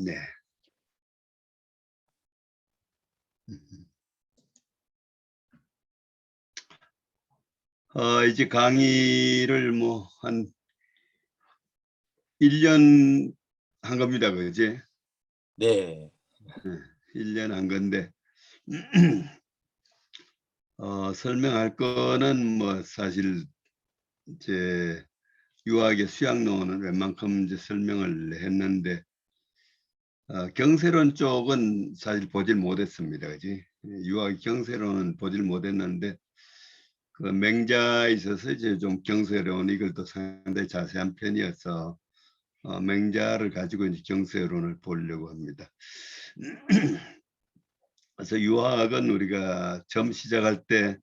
네. 이제 강의를 뭐 한 1년 한 겁니다. 그지? 네. 네. 1년 한 건데 설명할 거는 뭐 사실 이제 유학의 수학론은 웬만큼 이제 설명을 했는데 경세론 쪽은 사실 보질 못했습니다. 그지? 유학 경세론은 보질 못했는데 그 맹자에 있어서 이제 좀 경세론 이것도 상당히 자세한 편이어서 맹자를 가지고 이제 경세론을 보려고 합니다. 그래서 유학은 우리가 처음 시작할 때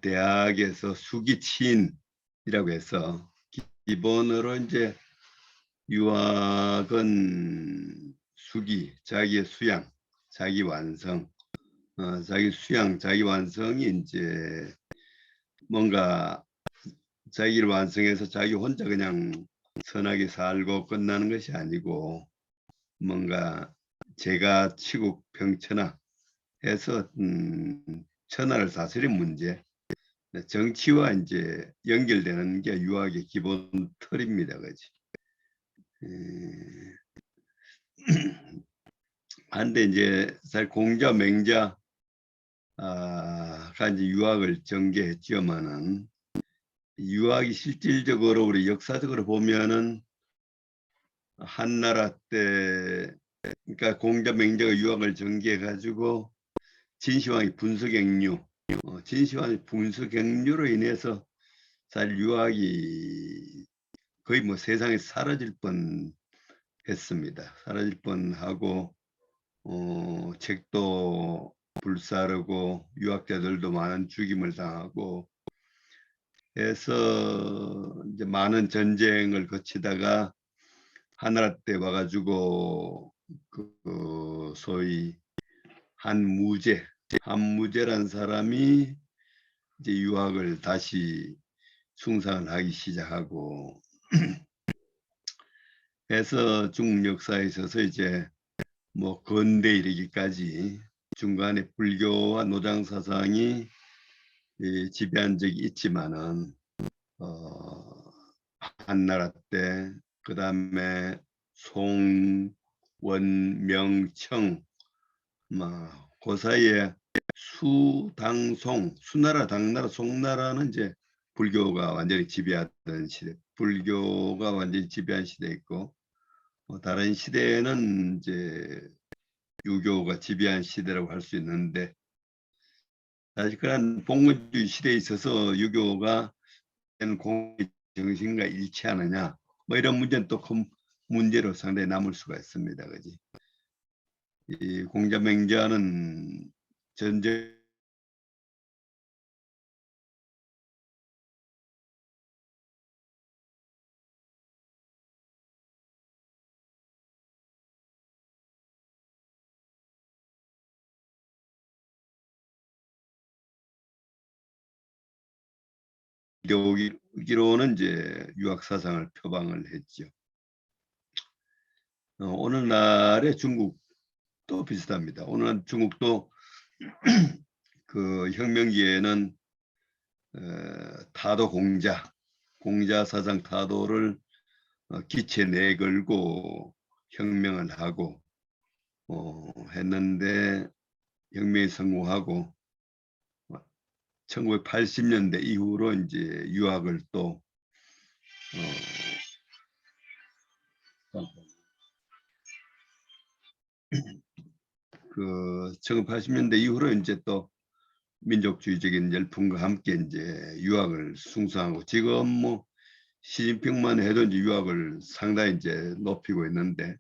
대학에서 수기치인이라고 해서 기본으로 이제 유학은 수기, 자기의 수양, 자기 완성, 자기 수양, 자기 완성이 이제 뭔가 자기를 완성해서 자기 혼자 그냥 선하게 살고 끝나는 것이 아니고 뭔가 제가 치국 평천하 해서 천하를 다스린 문제, 정치와 이제 연결되는 게 유학의 기본 틀입니다. 그지? 한데 이제 사실 공자, 맹자가 이제 유학을 전개했지만은 유학이 실질적으로 우리 역사적으로 보면은 한나라 때 그러니까 공자, 맹자가 유학을 전개해 가지고 진시황이 분수경류, 진시황이 분수경류로 인해서 사실 유학이 거의 뭐 세상에 사라질 뻔 했습니다. 사라질 뻔하고 책도 불사르고 유학자들도 많은 죽임을 당하고 해서 이제 많은 전쟁을 거치다가 한나라 때 와가지고 그 소위 한무제란 사람이 이제 유학을 다시 숭상을 하기 시작하고 해서 중국 역사에 있어서 이제 뭐 근대 이르기까지 중간에 불교와 노장 사상이 지배한 적이 있지만은 한나라 때 그다음에 송, 원, 명, 청 그 사이에 수당송, 수나라, 당나라, 송나라는 이제 불교가 완전히 지배하던 시대, 불교가 완전히 지배한 시대 있고 다른 시대에는 이제 유교가 지배한 시대라고 할 수 있는데 사실 그런 봉건주의 시대에 있어서 유교가 공의 정신과 일치하느냐 뭐 이런 문제는 또 큰 문제로 상당히 남을 수가 있습니다. 그지? 이 공자맹자는 전제 이데올로기로는 이제 유학 사상을 표방을 했죠. 오늘날의 중국도 비슷합니다. 오늘 중국도 그 혁명기에는 타도 공자 사상 타도를 기체 내걸고 혁명을 하고 했는데 혁명이 성공하고 1980년대 이후로 이제 유학을 또 그 1980년대 이후로 이제 또 민족주의적인 열풍과 함께 이제 유학을 숭상하고 지금 뭐 시진핑만 해도 이제 유학을 상당히 이제 높이고 있는데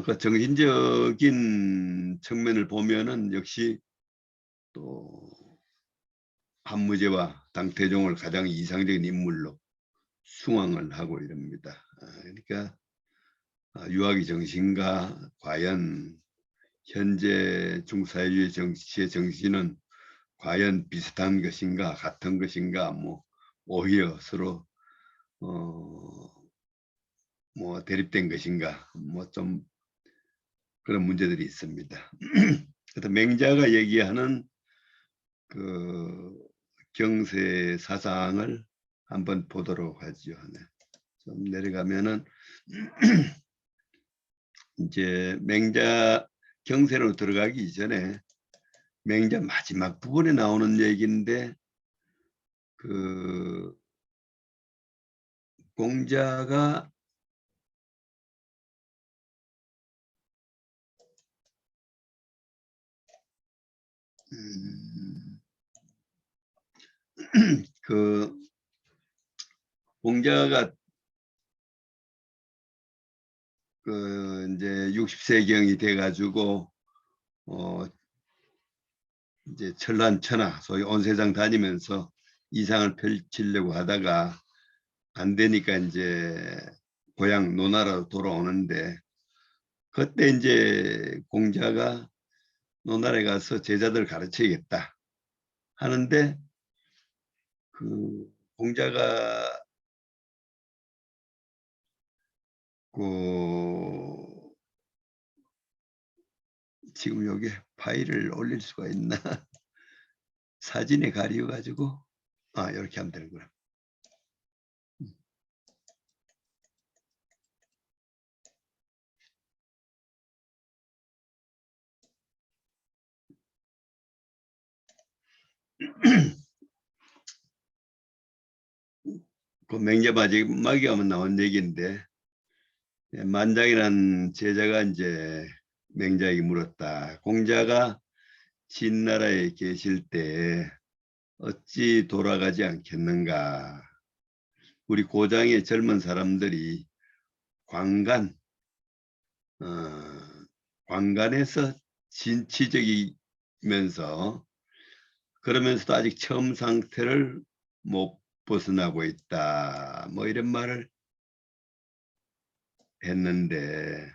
그 정신적인 측면을 보면은 역시 또 한무제와 당태종을 가장 이상적인 인물로 숭앙을 하고 이럽니다. 그러니까 유학의 정신과 과연 현재 중사회주의 정치의 정신은 과연 비슷한 것인가 같은 것인가 뭐 오히려 서로 뭐 대립된 것인가, 뭐 좀 그런 문제들이 있습니다. 그래서 맹자가 얘기하는 그 경세 사상을 한번 보도록 하죠. 네. 좀 내려가면은 이제 맹자 경세로 들어가기 전에 맹자 마지막 부분에 나오는 얘기인데, 그 공자가 그 공자가 그 이제 60세경이 돼가지고 이제 천란천하 소위 온 세상 다니면서 이상을 펼치려고 하다가 안 되니까 이제 고향 노나라로 돌아오는데, 그때 이제 공자가 노나라에 가서 제자들 가르쳐야겠다 하는데, 그 공자가 그 지금 여기 파일을 올릴 수가 있나? 사진에 가려 가지고 이렇게 하면 되는구나. 그 맹자 마지막에 하면 나온 얘기인데, 만장이라는 제자가 이제 맹자에게 물었다. 공자가 진나라에 계실 때 어찌 돌아가지 않겠는가? 우리 고장의 젊은 사람들이 관간, 어, 관간에서 진취적이면서 그러면서도 아직 처음 상태를 못 벗어나고 있다. 뭐 이런 말을 했는데,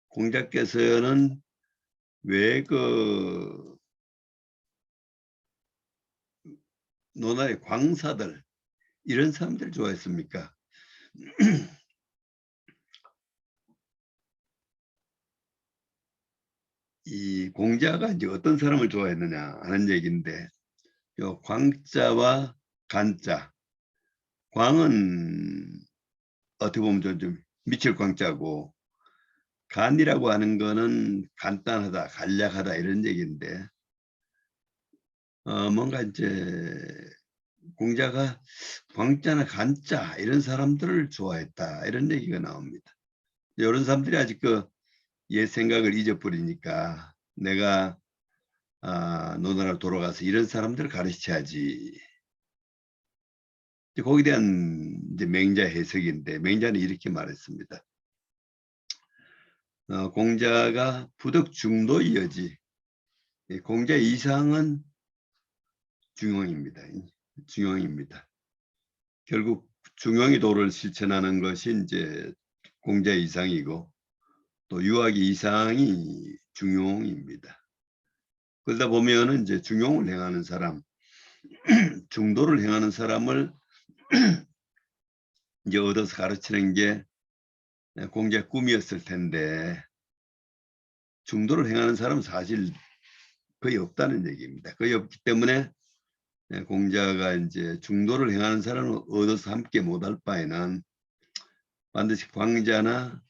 공자께서는 왜 그 노나의 광사들 이런 사람들 좋아했습니까? 이 공자가 이제 어떤 사람을 좋아했느냐 하는 얘기인데, 요 광자와 간자, 광은 어떻게 보면 좀 미칠 광자고, 간이라고 하는 거는 간단하다, 간략하다 이런 얘기인데, 뭔가 이제 공자가 광자나 간자 이런 사람들을 좋아했다 이런 얘기가 나옵니다. 이런 사람들이 아직 그 옛 생각을 잊어버리니까 내가 노나라 돌아가서 이런 사람들을 가르쳐야지. 거기에 대한 이제 맹자 해석인데, 맹자는 이렇게 말했습니다. 공자가 부덕 중도이어지 공자 이상은 중용입니다. 중용입니다. 결국 중용의 도를 실천하는 것이 이제 공자 이상이고, 또 유학의 이상이 중용입니다. 그러다 보면은 이제 중용을 행하는 사람, 중도를 행하는 사람을 이제 얻어서 가르치는 게 공자의 꿈이었을 텐데, 중도를 행하는 사람은 사실 거의 없다는 얘기입니다. 거의 없기 때문에 공자가 이제 중도를 행하는 사람을 얻어서 함께 못할 바에는 반드시 광자나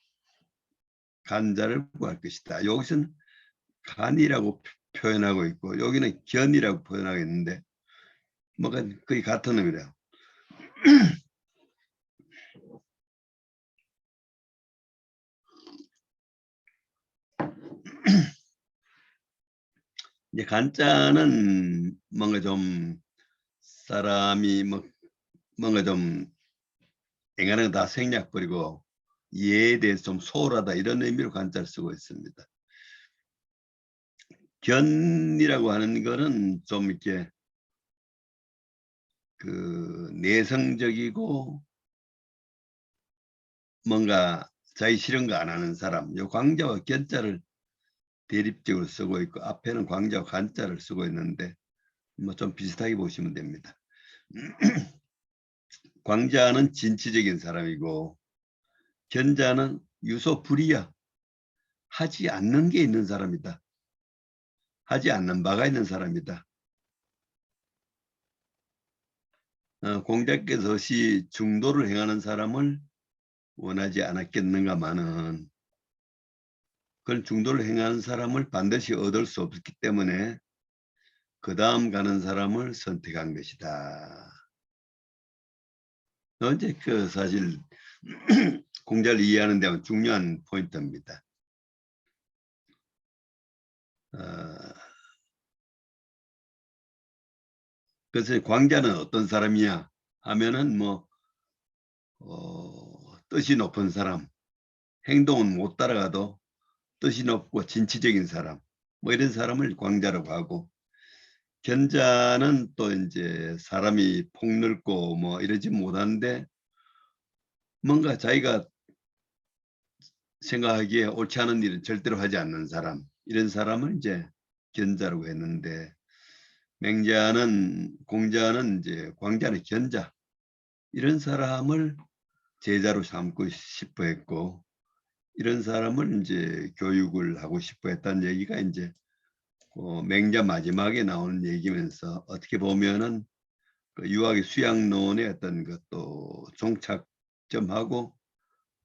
간자를 구할 것이다. 여기서는 간이라고 표현하고 있고, 여기는 견이라고 표현하고 있는데 뭐가 거의 같은 의미래요. 이제 간자는 뭔가 좀 사람이 뭔가 좀 인간은 다 생략 버리고 이해에 대해서 좀 소홀하다 이런 의미로 간자를 쓰고 있습니다. 견이라고 하는 거는 좀 이렇게 그 내성적이고 뭔가 자기 싫은 거 안 하는 사람, 요 광자와 견자를 대립적으로 쓰고 있고, 앞에는 광자와 간자를 쓰고 있는데 뭐 좀 비슷하게 보시면 됩니다. 광자는 진취적인 사람이고, 견자는 유소불이야. 하지 않는 게 있는 사람이다. 하지 않는 바가 있는 사람이다. 공자께서 시 중도를 행하는 사람을 원하지 않았겠는가마는 그런 중도를 행하는 사람을 반드시 얻을 수 없기 때문에 그 다음 가는 사람을 선택한 것이다. 이제 그 사실 공자를 이해하는 데 중요한 포인트입니다. 그래서 광자는 어떤 사람이냐 하면은 뭐 뜻이 높은 사람, 행동은 못 따라가도 뜻이 높고 진취적인 사람, 뭐 이런 사람을 광자라고 하고, 견자는 또 이제 사람이 폭넓고 뭐 이러지 못하는데 뭔가 자기가 생각하기에 옳지 않은 일은 절대로 하지 않는 사람, 이런 사람을 이제 견자라고 했는데, 맹자는 공자는 이제 광자는 견자, 이런 사람을 제자로 삼고 싶어 했고, 이런 사람을 이제 교육을 하고 싶어 했다는 얘기가 이제 맹자 마지막에 나오는 얘기면서 어떻게 보면은 그 유학의 수양론의 어떤 것도 종착점하고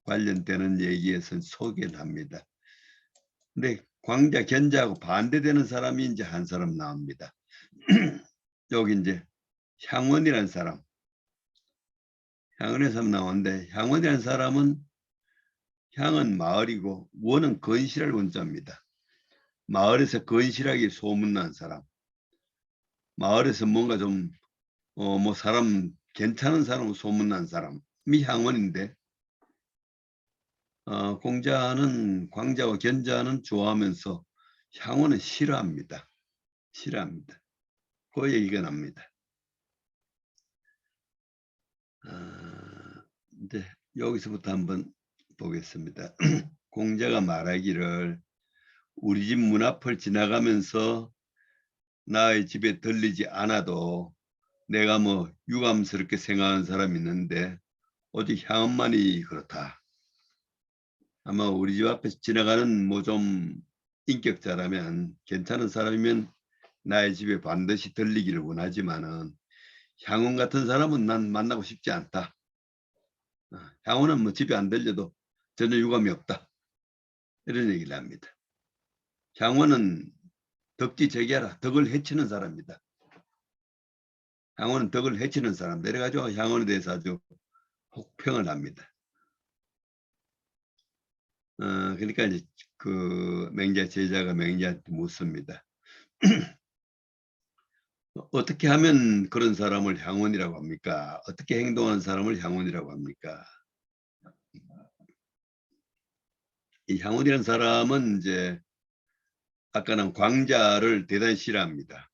관련되는 얘기에서 소개를 합니다. 근데 광자, 견자하고 반대되는 사람이 이제 한 사람 나옵니다. 여기 이제 향원이라는 사람, 향원의 사람 나오는데, 향원이라는 사람은 향은 마을이고 원은 건실할 원자입니다. 마을에서 건실하게 소문난 사람, 마을에서 뭔가 좀 뭐 사람 괜찮은 사람으로 소문난 사람이 향원인데, 공자는 광자와 견자는 좋아하면서 향원은 싫어합니다. 싫어합니다. 그 얘기가 납니다. 이제 여기서부터 한번 보겠습니다. 공자가 말하기를 우리 집 문 앞을 지나가면서 나의 집에 들리지 않아도 내가 뭐 유감스럽게 생각하는 사람이 있는데 오직 향원만이 그렇다. 아마 우리 집 앞에서 지나가는 뭐 좀 인격자라면, 괜찮은 사람이면 나의 집에 반드시 들리기를 원하지만은 향원 같은 사람은 난 만나고 싶지 않다. 향원은 뭐 집에 안 들려도 전혀 유감이 없다. 이런 얘기를 합니다. 향원은 덕지저기하라, 덕을 해치는 사람이다. 향원은 덕을 해치는 사람. 내려가지고 향원에 대해서 아주 혹평을 합니다. 그러니까 이제 그 맹자 제자가 맹자한테 묻습니다. 어떻게 하면 그런 사람을 향원이라고 합니까? 어떻게 행동하는 사람을 향원이라고 합니까? 이 향원이라는 사람은 이제 아까는 광자를 대단히 싫어합니다.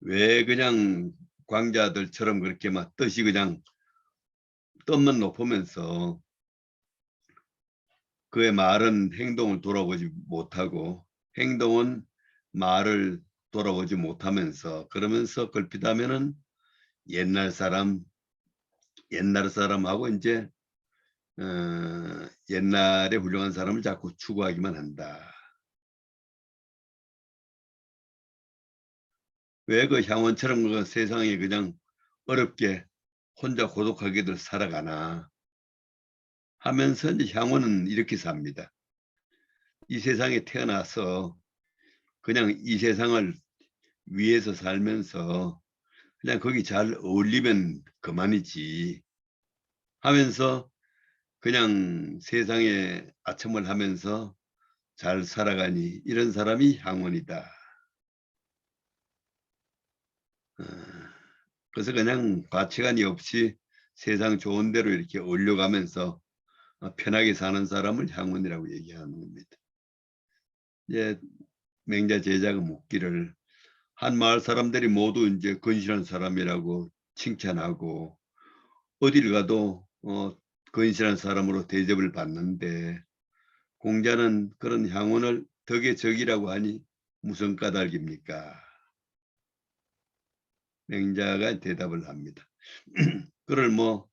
왜 그냥 광자들처럼 그렇게 막 뜻이 그냥 뜻만 높으면서 그의 말은 행동을 돌아보지 못하고 행동은 말을 돌아보지 못하면서, 그러면서 걸핏하면은 옛날 사람하고 이제 옛날에 훌륭한 사람을 자꾸 추구하기만 한다. 왜 그 향원처럼 그 세상에 그냥 어렵게 혼자 고독하게들 살아가나 하면서 이제 향원은 이렇게 삽니다. 이 세상에 태어나서 그냥 이 세상을 위해서 살면서 그냥 거기 잘 어울리면 그만이지 하면서 그냥 세상에 아첨을 하면서 잘 살아가니 이런 사람이 향원이다. 그래서 그냥 가치관이 없이 세상 좋은 대로 이렇게 올려가면서 편하게 사는 사람을 향원이라고 얘기하는 겁니다. 이제 맹자 제자가 묻기를 한 마을 사람들이 모두 이제 건실한 사람이라고 칭찬하고 어딜 가도 건실한 사람으로 대접을 받는데 공자는 그런 향원을 덕의 적이라고 하니 무슨 까닭입니까? 맹자가 대답을 합니다. 그를 뭐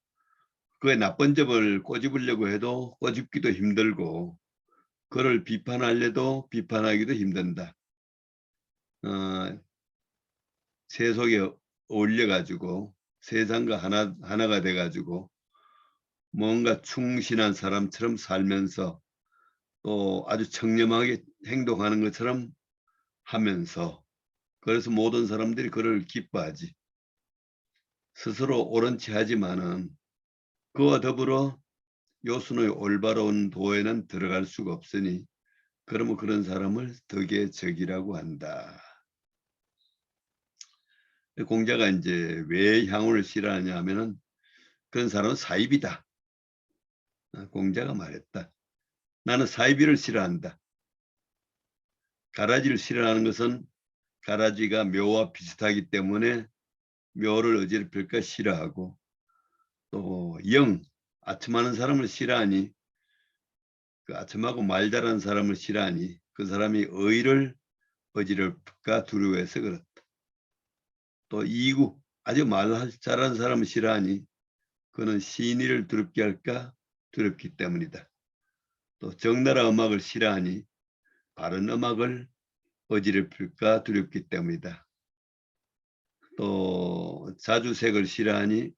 그의 나쁜 점을 꼬집으려고 해도 꼬집기도 힘들고 그를 비판하려도 비판하기도 힘든다. 세속에 어울려 가지고 세상과 하나가 돼 가지고 뭔가 충실한 사람처럼 살면서 또 아주 청렴하게 행동하는 것처럼 하면서, 그래서 모든 사람들이 그를 기뻐하지. 스스로 옳은 체 하지만은 그와 더불어 요순의 올바른 도에는 들어갈 수가 없으니 그러면 그런 사람을 덕의 적이라고 한다. 공자가 이제 왜 향후를 싫어하냐 하면은 그런 사람은 사이비다. 공자가 말했다. 나는 사이비를 싫어한다. 가라지를 싫어하는 것은 가라지가 묘와 비슷하기 때문에 묘를 어지럽힐까 싫어하고, 또 아첨하는 사람을 싫어하니, 그 아첨하고 말 잘하는 사람을 싫어하니 그 사람이 의를 어지럽힐까 두려워해서 그렇다. 또 이구, 아주 말 잘하는 사람을 싫어하니 그는 신의를 두렵게 할까 두렵기 때문이다. 또 적나라 음악을 싫어하니 바른 음악을 어지럽힐까 두렵기 때문이다. 또 자주색을 싫어하니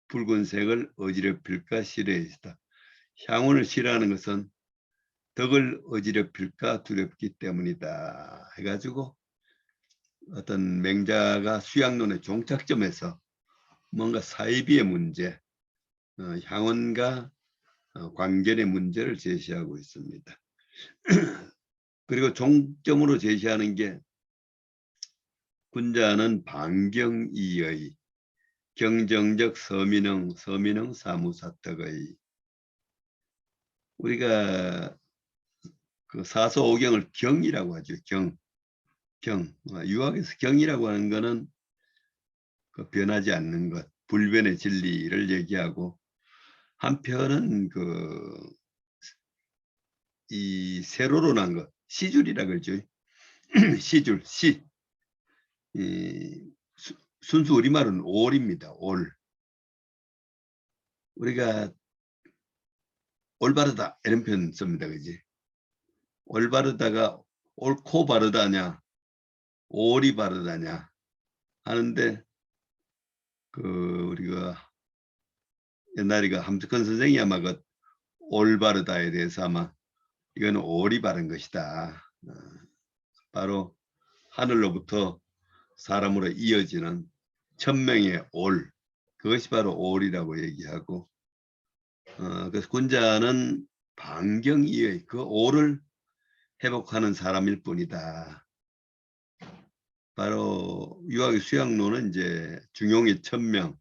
붉은색을 어지럽힐까 싫어했다. 향운을 싫어하는 것은 덕을 어지럽힐까 두렵기 때문이다. 해가지고 어떤 맹자가 수양론의 종착점에서 뭔가 사이비의 문제, 향원과 관계의 문제를 제시하고 있습니다. 그리고 종점으로 제시하는 게 군자는 반경이의 경정적 서민흥, 서민흥 사무사떡의, 우리가 그 사서오경을 경이라고 하죠. 경. 유학에서 경이라고 하는 것은 그 변하지 않는 것, 불변의 진리를 얘기하고, 한편은 이 세로로 난 것, 시줄이라 그러죠. 시줄, 순수 우리말은 올입니다. 올. 우리가 올바르다 이런 표현 씁니다. 그지? 올바르다가 옳고 바르다냐, 올이 바르다냐 하는데, 우리가 옛날에 함석헌 선생이 아마 올바르다에 대해서 아마 이거는 올이 바른 것이다. 바로 하늘로부터 사람으로 이어지는 천명의 올, 그것이 바로 올이라고 얘기하고, 그래서 군자는 반경이의 그 올을 회복하는 사람일 뿐이다. 바로 유학의 수양론은 이제 중용의 천명,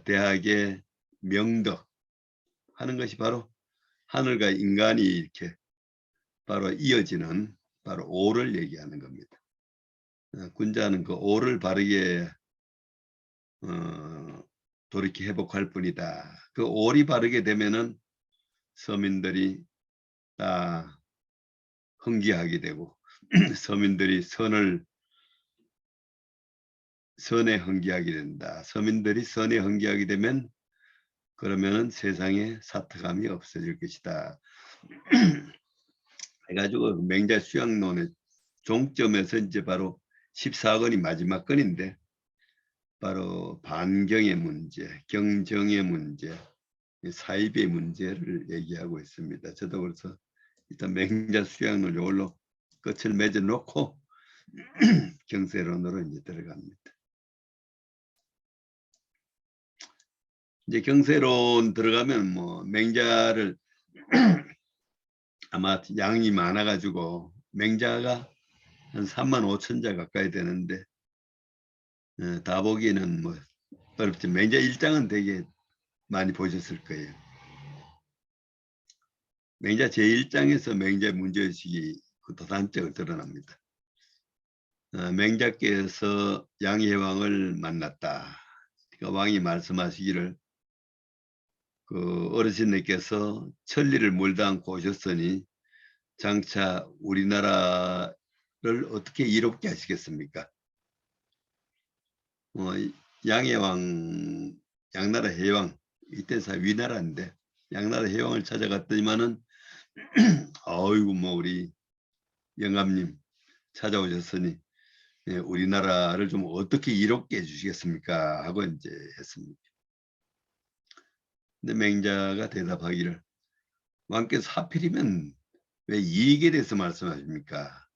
대학의 명덕 하는 것이 바로 하늘과 인간이 이렇게 바로 이어지는 바로 오를 얘기하는 겁니다. 군자는 그 오를 바르게 돌이켜 회복할 뿐이다. 그 오리 바르게 되면은 서민들이 다 흥기하게 되고 서민들이 선에 흥기하게 된다. 서민들이 선에 흥기하게 되면 그러면은 세상에 사특함이 없어질 것이다. 해가지고 맹자 수양론의 종점에서 이제 바로 14권이 마지막 권인데, 바로 반경의 문제, 경정의 문제, 사입의 문제를 얘기하고 있습니다. 저도 그래서 일단 맹자 수양론 이걸로 끝을 맺어 놓고 경세론으로 이제 들어갑니다. 이제 경세론 들어가면 뭐 맹자를 아마 양이 많아가지고 맹자가 한 35,000자 가까이 되는데, 다 보기는 뭐 어렵지. 맹자 1장은 되게 많이 보셨을 거예요. 맹자 제1장에서 맹자의 문제의식이 도단적으로 드러납니다. 맹자께서 양해왕을 만났다. 그러니까 왕이 말씀하시기를 어르신네께서 천리를 물다 않고 오셨으니 장차 우리나라를 어떻게 이롭게 하시겠습니까? 양해왕, 양나라 해왕, 이때 사 위나라인데 양나라 해왕을 찾아갔더니만은 어이구 뭐 우리 영감님 찾아오셨으니 예, 우리나라를 좀 어떻게 이롭게 해주시겠습니까? 하고 이제 했습니다. 근데 맹자가 대답하기를 왕께서 하필이면 왜 이익에 대해서 말씀하십니까?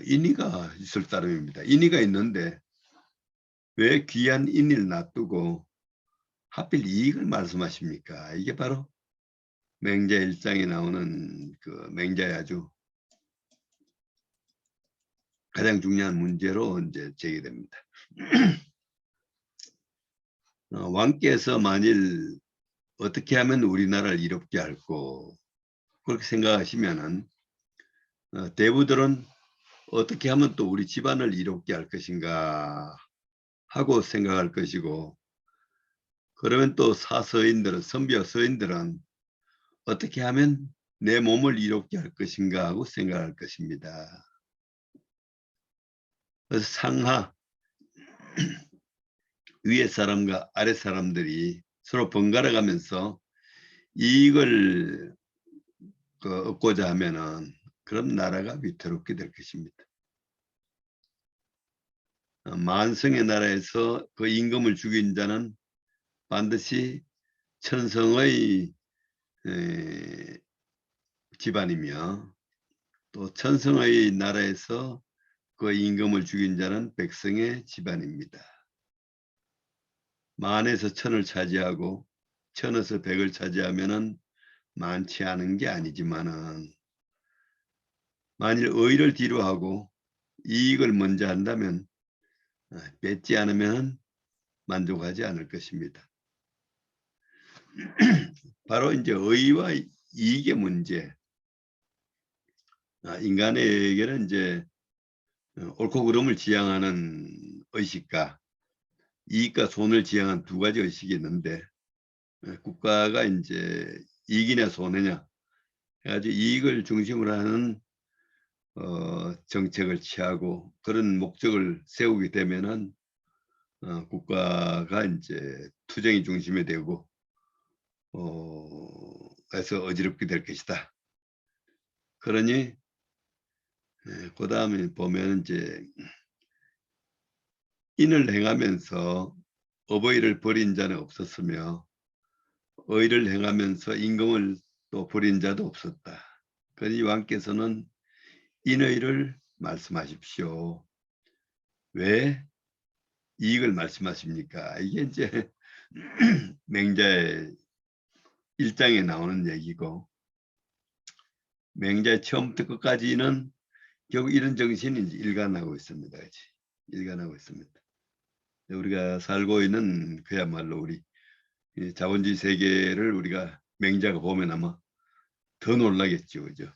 인의가 있을 따름입니다. 인의가 있는데 왜 귀한 인의를 놔두고 하필 이익을 말씀하십니까? 이게 바로 맹자 일장에 나오는 그 맹자의 아주 가장 중요한 문제로 이제 제기됩니다. 왕께서 만일 어떻게 하면 우리나라를 이롭게 할고 그렇게 생각하시면은 대부들은 어떻게 하면 또 우리 집안을 이롭게 할 것인가 하고 생각할 것이고, 그러면 또 사서인들은 선비와 서인들은 어떻게 하면 내 몸을 이롭게 할 것인가 하고 생각할 것입니다. 그래서 상하 위에 사람과 아래 사람들이 서로 번갈아 가면서 이익을 얻고자 하면은 그럼 나라가 위태롭게 될 것입니다. 만성의 나라에서 그 임금을 죽인 자는 반드시 천성의 집안이며, 또 천성의 나라에서 그 임금을 죽인 자는 백성의 집안입니다. 만에서 천을 차지하고 천에서 백을 차지하면은 많지 않은 게 아니지만은, 만일 의를 뒤로 하고 이익을 먼저 한다면 뺏지 않으면 만족하지 않을 것입니다. 바로 이제 의와 이익의 문제. 인간에게는 이제 옳고 그름을 지향하는 의식과 이익과 손을 지향한 두 가지 의식이 있는데, 국가가 이제 이익이냐 손해냐 해가지고 이익을 중심으로 하는 정책을 취하고 그런 목적을 세우게 되면은 국가가 이제 투쟁이 중심이 되고 해서 어지럽게 될 것이다. 그러니 그 다음에 보면 이제 인을 행하면서 어버이를 버린 자는 없었으며 의를 행하면서 임금을 또 버린 자도 없었다. 그러니 왕께서는 인의를 말씀하십시오. 왜 이익을 말씀하십니까? 이게 이제 맹자의 일장에 나오는 얘기고, 맹자의 처음부터 끝까지는 결국 이런 정신이 이제 일관하고 있습니다. 일관하고 있습니다. 우리가 살고 있는 그야말로 우리 자본주의 세계를 우리가 맹자가 보면 아마 더 놀라겠죠, 그죠?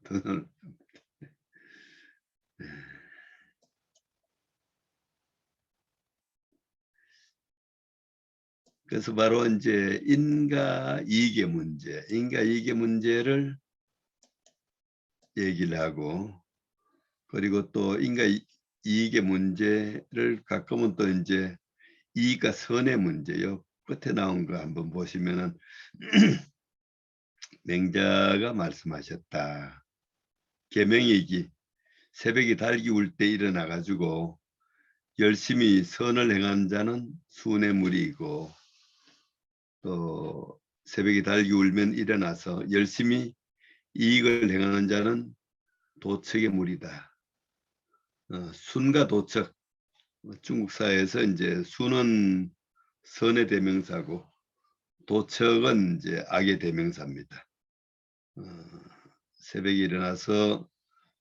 더 그래서 바로 이제 인과 이익의 문제를 얘기를 하고, 그리고 또 인과 이익의 문제를 가끔은 또 이제 이익과 선의 문제요. 끝에 나온 거 한번 보시면은 맹자가 말씀하셨다. 계명이기 새벽이 달기 울 때 일어나 가지고 열심히 선을 행한 자는 순의 무리이고, 또 새벽이 달기 울면 일어나서 열심히 이익을 행하는 자는 도척의 무리다. 순과 도척, 중국 사회에서 이제 순은 선의 대명사고 도척은 이제 악의 대명사입니다. 새벽에 일어나서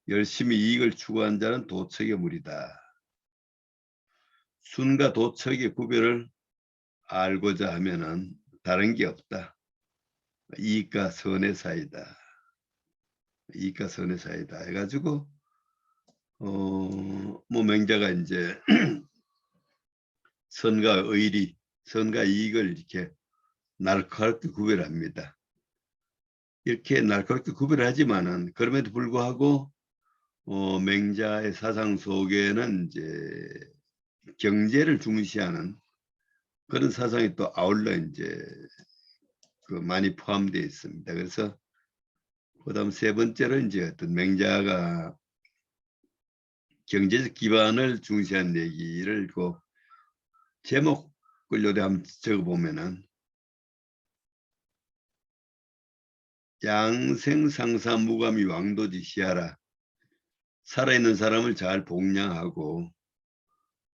열심히 이익을 추구한 자는 도척의 무리다. 순과 도척의 구별을 알고자 하면은 다른 게 없다. 이익과 선의 사이다. 이익과 선의 사이다 해가지고 뭐 맹자가 이제 선과 이익을 이렇게 날카롭게 구별합니다. 이렇게 날카롭게 구별하지만은 그럼에도 불구하고 맹자의 사상 속에는 이제 경제를 중시하는 그런 사상이 또 아울러 이제 그 많이 포함되어 있습니다. 그래서 그다음 세 번째로 이제 어떤 맹자가 경제적 기반을 중시한 얘기를 그 제목을 요리 한번 적어보면은 양생상사무감이 왕도지시하라. 살아있는 사람을 잘 복량하고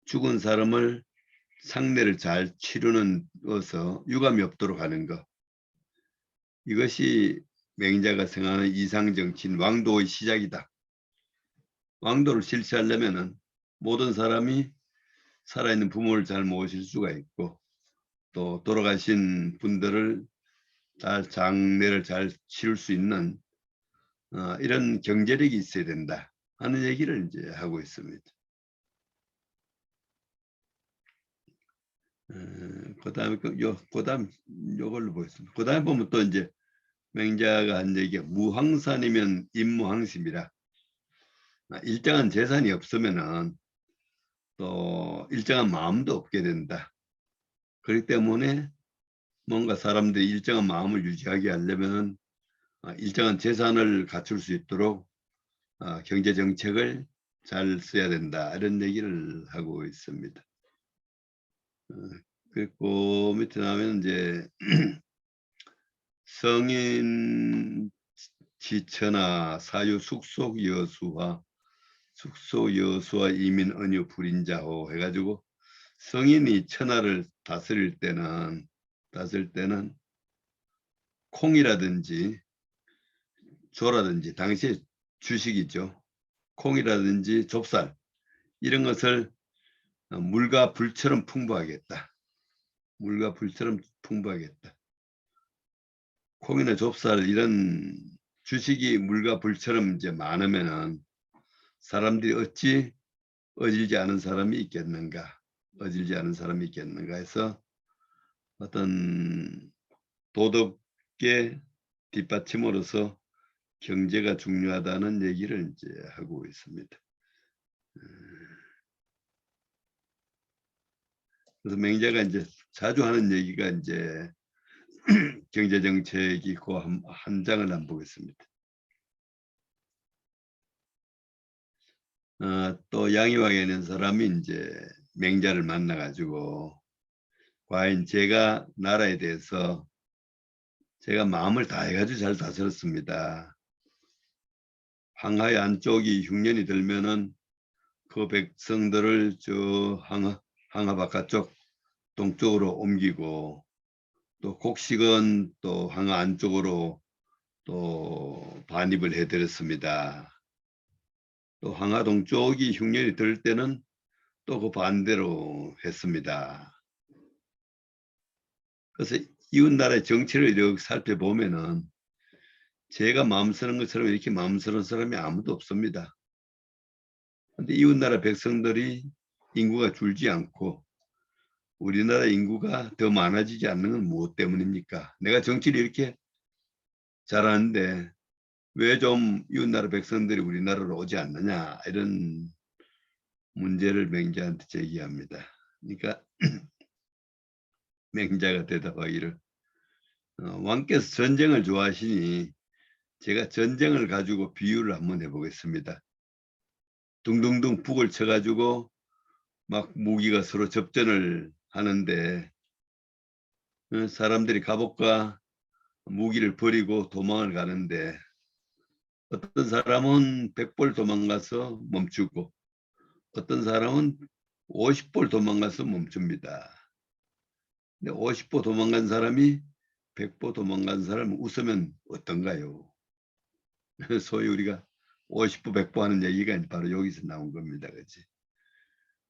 죽은 사람을 상례를 잘 치르는 것서 유감이 없도록 하는 것. 이것이 맹자가 생각하는 이상정치인 왕도의 시작이다. 왕도를 실시하려면 모든 사람이 살아있는 부모를 잘 모실 수가 있고 또 돌아가신 분들을 잘 장례를 잘 치를 수 있는 이런 경제력이 있어야 된다 하는 얘기를 이제 하고 있습니다. 그다음에 그다음 요걸로 보겠습니다. 그다음에 보면 또 이제 맹자가 한 얘기가 무항산이면 임무항심이라. 일정한 재산이 없으면은 또 일정한 마음도 없게 된다. 그렇기 때문에 뭔가 사람들이 일정한 마음을 유지하게 하려면은 일정한 재산을 갖출 수 있도록 경제 정책을 잘 써야 된다. 이런 얘기를 하고 있습니다. 그리고 밑에 나오면 이제 성인 지처나 사유 숙속 여수와 이민 언유 불인자호 해가지고 성인이 천하를 다스릴 때는 콩이라든지 조라든지 당시에 주식이죠. 콩이라든지 좁쌀 이런 것을 물과 불처럼 풍부하겠다. 물과 불처럼 풍부하겠다. 콩이나 좁쌀 이런 주식이 물과 불처럼 이제 많으면은 사람들이 어찌 어질지 않은 사람이 있겠는가? 어질지 않은 사람이 있겠는가 해서 어떤 도덕의 뒷받침으로서 경제가 중요하다는 얘기를 이제 하고 있습니다. 그래서 맹자가 이제 자주 하는 얘기가 이제 경제 정책이 그 한 장을 한번 보겠습니다. 또 양이왕에 있는 사람이 이제 맹자를 만나가지고 과연 제가 나라에 대해서 제가 마음을 다해가지고 잘 다스렸습니다. 황하의 안쪽이 흉년이 들면은 그 백성들을 저 황하 바깥쪽 동쪽으로 옮기고 또 곡식은 또 황하 안쪽으로 또 반입을 해드렸습니다. 또 황하 동쪽이 흉년이 들 때는 또 그 반대로 했습니다. 그래서 이웃나라의 정치를 이렇게 살펴보면은 제가 마음 쓰는 것처럼 이렇게 마음 쓰는 사람이 아무도 없습니다. 근데 이웃나라 백성들이 인구가 줄지 않고 우리나라 인구가 더 많아지지 않는 건 무엇 때문입니까? 내가 정치를 이렇게 잘하는데 왜 좀 이웃나라 백성들이 우리나라로 오지 않느냐 이런 문제를 맹자한테 제기합니다. 그러니까 맹자가 대답하기를 왕께서 전쟁을 좋아하시니 제가 전쟁을 가지고 비유를 한번 해보겠습니다. 둥둥둥 북을 쳐가지고 막 무기가 서로 접전을 하는데 사람들이 갑옷과 무기를 버리고 도망을 가는데 어떤 사람은 100볼 도망가서 멈추고 어떤 사람은 50볼 도망가서 멈춥니다. 근데 50보 도망간 사람이 100보 도망간 사람을 웃으면 어떤가요? 소위 우리가 50보 100보 하는 얘기가 바로 여기서 나온 겁니다. 그렇지?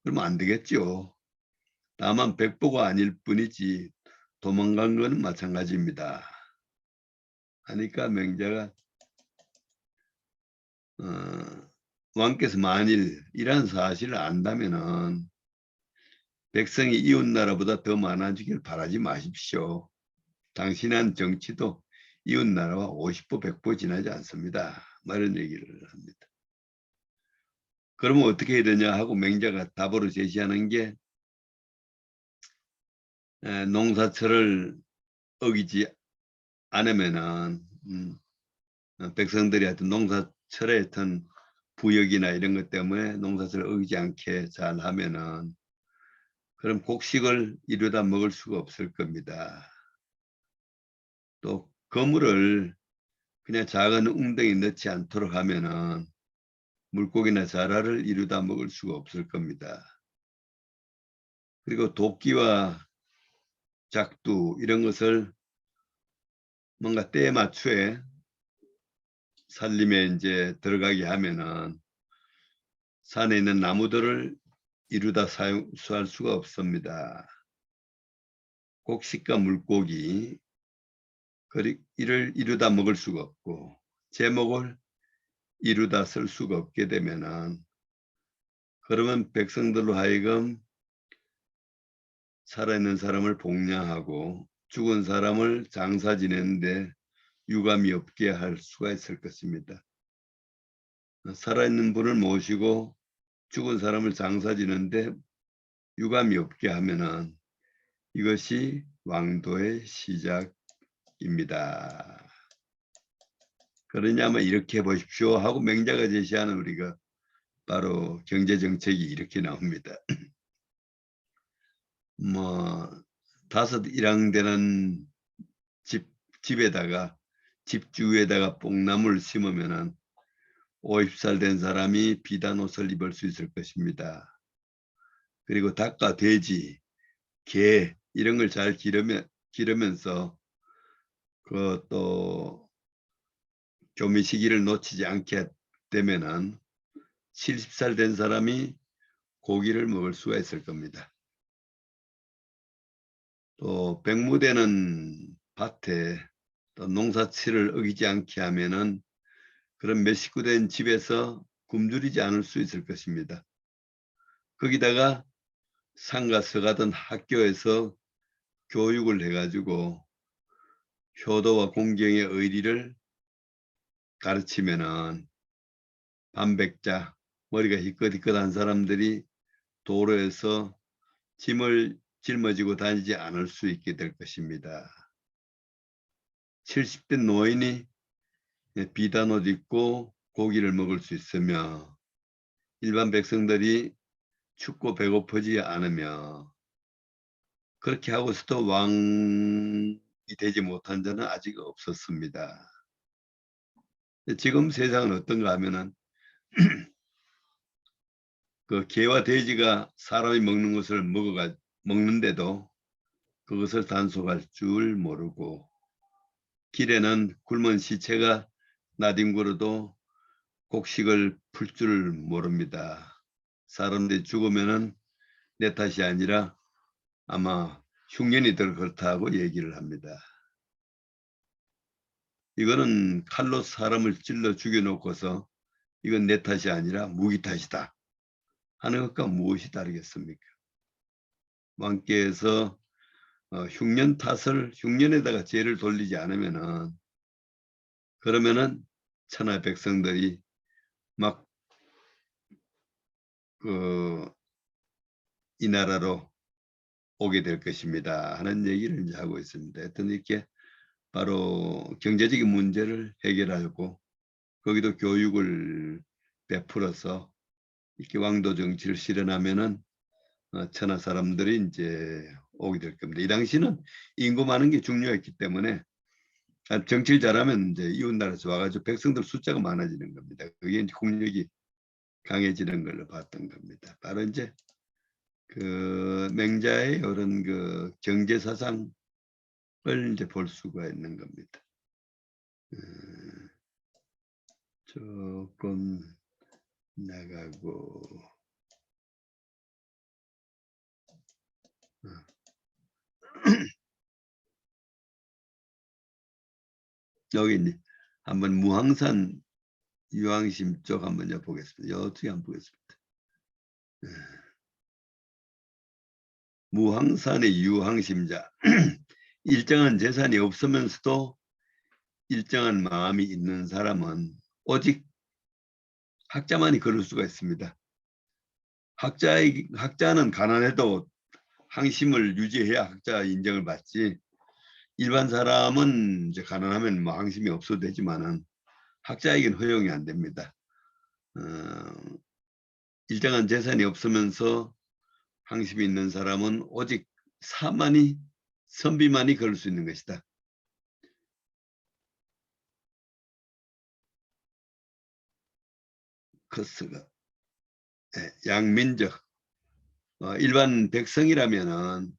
그러면 안 되겠죠. 다만 100보가 아닐 뿐이지 도망간 거는 마찬가지입니다. 하니까 맹자가 왕께서 만일 이러한 사실을 안다면은 백성이 이웃나라보다 더 많아지길 바라지 마십시오. 당신한 정치도 이웃나라와 50보 100보 지나지 않습니다. 이런 얘기를 합니다. 그러면 어떻게 해야 되냐 하고 맹자가 답으로 제시하는 게 농사철을 어기지 않으면은 백성들이 하여튼 농사철에 하여튼 부역이나 이런 것 때문에 농사철을 어기지 않게 잘 하면은 그럼 곡식을 이루다 먹을 수가 없을 겁니다. 또 거물을 그냥 작은 웅덩이 넣지 않도록 하면은 물고기나 자라를 이루다 먹을 수가 없을 겁니다. 그리고 도끼와 작두 이런 것을 뭔가 때에 맞추에 살림에 이제 들어가게 하면은 산에 있는 나무들을 이루다 수할 수가 없습니다. 곡식과 물고기 이를 이루다 먹을 수가 없고 제목을 이루다 쓸 수가 없게 되면은 그러면 백성들로 하여금 살아있는 사람을 복량하고 죽은 사람을 장사 지내는데 유감이 없게 할 수가 있을 것입니다. 살아있는 분을 모시고 죽은 사람을 장사 지내는데 유감이 없게 하면은 이것이 왕도의 시작입니다. 그러냐면 이렇게 보십시오 하고 맹자가 제시하는 우리가 바로 경제정책이 이렇게 나옵니다. 뭐 5 일항되는 집에다가 집주위에다가 뽕나무를 심으면은 50살 된 사람이 비단 옷을 입을 수 있을 것입니다. 그리고 닭과 돼지, 개 이런 걸 잘 기르면서 그 또 교미 시기를 놓치지 않게 되면은 70살 된 사람이 고기를 먹을 수가 있을 겁니다. 또 백무되는 밭에 또 농사치를 어기지 않게 하면은 그런 몇 식구 된 집에서 굶주리지 않을 수 있을 것입니다. 거기다가 상가 서가던 학교에서 교육을 해가지고 효도와 공경의 의리를 가르치면은 반백자 머리가 희끗희끗한 사람들이 도로에서 짐을 짊어지고 다니지 않을 수 있게 될 것입니다. 70대 노인이 비단 옷 입고 고기를 먹을 수 있으며 일반 백성들이 춥고 배고프지 않으며 그렇게 하고서도 왕이 되지 못한 자는 아직 없었습니다. 지금 세상은 어떤가 하면은 그 개와 돼지가 사람이 먹는 것을 먹는데도 그것을 단속할 줄 모르고 길에는 굶은 시체가 나뒹굴어도 곡식을 풀 줄 모릅니다. 사람들이 죽으면은 내 탓이 아니라 아마 흉년이들 그렇다고 얘기를 합니다. 이거는 칼로 사람을 찔러 죽여놓고서 이건 내 탓이 아니라 무기 탓이다 하는 것과 무엇이 다르겠습니까? 왕께서 흉년 탓을 흉년에다가 죄를 돌리지 않으면은 그러면은 천하 백성들이 막 이 나라로 오게 될 것입니다 하는 얘기를 이제 하고 있습니다. 하여튼 이렇게 바로 경제적인 문제를 해결하고 거기도 교육을 베풀어서 이렇게 왕도 정치를 실현하면은 천하 사람들이 이제 오게 될 겁니다. 이 당시는 인구 많은 게 중요했기 때문에 정치를 잘하면 이제 이웃나라에서 와가지고 백성들 숫자가 많아지는 겁니다. 그게 이제 국력이 강해지는 걸로 봤던 겁니다. 바로 이제 그 맹자의 이런 그 경제 사상을 이제 볼 수가 있는 겁니다. 조금 나가고 여기 이제 한번 무항산 유황심 쪽 한번 보겠습니다. 어떻게 한번 보겠습니다. 무항산의 유황심자 일정한 재산이 없으면서도 일정한 마음이 있는 사람은 오직 학자만이 그럴 수가 있습니다. 학자는 가난해도 항심을 유지해야 학자 인정을 받지. 일반 사람은 이제 가난하면 뭐 항심이 없어도 되지만은 학자에게는 허용이 안 됩니다. 일정한 재산이 없으면서 항심이 있는 사람은 오직 사만이 선비만이 걸을 수 있는 것이다. 커스가 양민적 일반 백성이라면은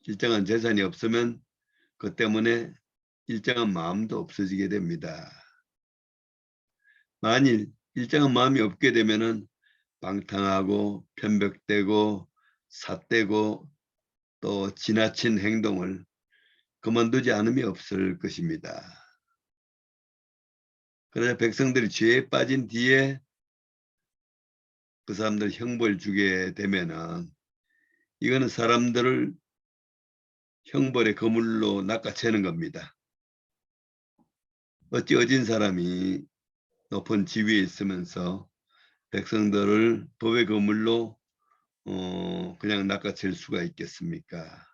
일정한 재산이 없으면 그 때문에 일정한 마음도 없어지게 됩니다. 만일 일정한 마음이 없게 되면은 방탕하고 편벽되고 삿되고 또 지나친 행동을 그만두지 않음이 없을 것입니다. 그러자 백성들이 죄에 빠진 뒤에 그 사람들 형벌 주게 되면은 이거는 사람들을 형벌의 거물로 낚아채는 겁니다. 어찌 어진 사람이 높은 지위에 있으면서 백성들을 법의 거물로 그냥 낚아챌 수가 있겠습니까?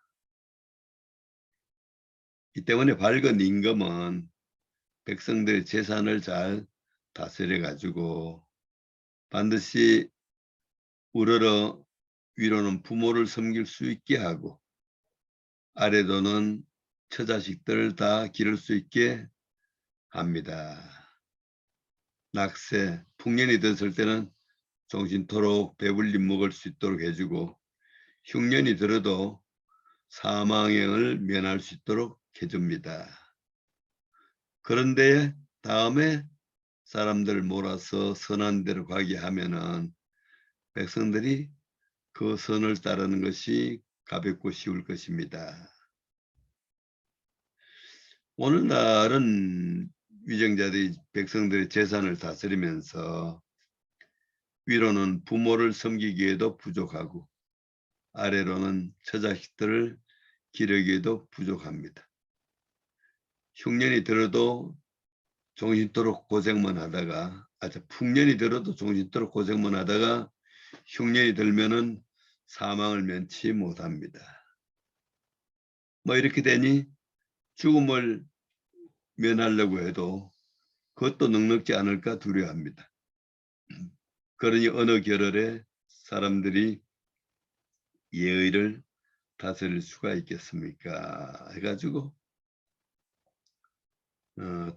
이 때문에 밝은 임금은 백성들의 재산을 잘 다스려 가지고 반드시 우러러 위로는 부모를 섬길 수 있게 하고 아래로는 처자식들을 다 기를 수 있게 합니다. 낙세, 풍년이 됐을 때는 종신토록 배불리 먹을 수 있도록 해주고 흉년이 들어도 사망행을 면할 수 있도록 해줍니다. 그런데 다음에 사람들 몰아서 선한 데로 가게 하면은 백성들이 그 선을 따르는 것이 가볍고 쉬울 것입니다. 오늘날은 위정자들이 백성들의 재산을 다스리면서 위로는 부모를 섬기기에도 부족하고 아래로는 처자식들을 기르기에도 부족합니다. 흉년이 들어도 종신토록 고생만 하다가 풍년이 들어도 종신토록 고생만 하다가 흉년이 들면은 사망을 면치 못합니다. 뭐 이렇게 되니 죽음을 면하려고 해도 그것도 넉넉지 않을까 두려워합니다. 그러니 어느 결혈에 사람들이 예의를 다스릴 수가 있겠습니까? 해가지고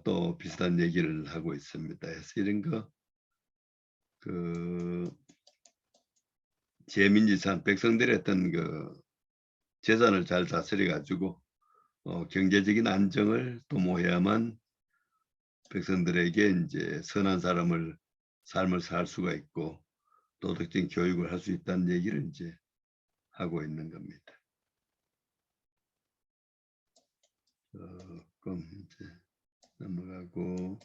또 비슷한 얘기를 하고 있습니다. 그래서 이런 그 재민지산 백성들의 어떤 그 재산을 잘 다스려 가지고 경제적인 안정을 도모해야만 백성들에게 이제 선한 삶을 살 수가 있고 도덕적인 교육을 할 수 있다는 얘기를 이제 하고 있는 겁니다. 조금 이제 넘어가고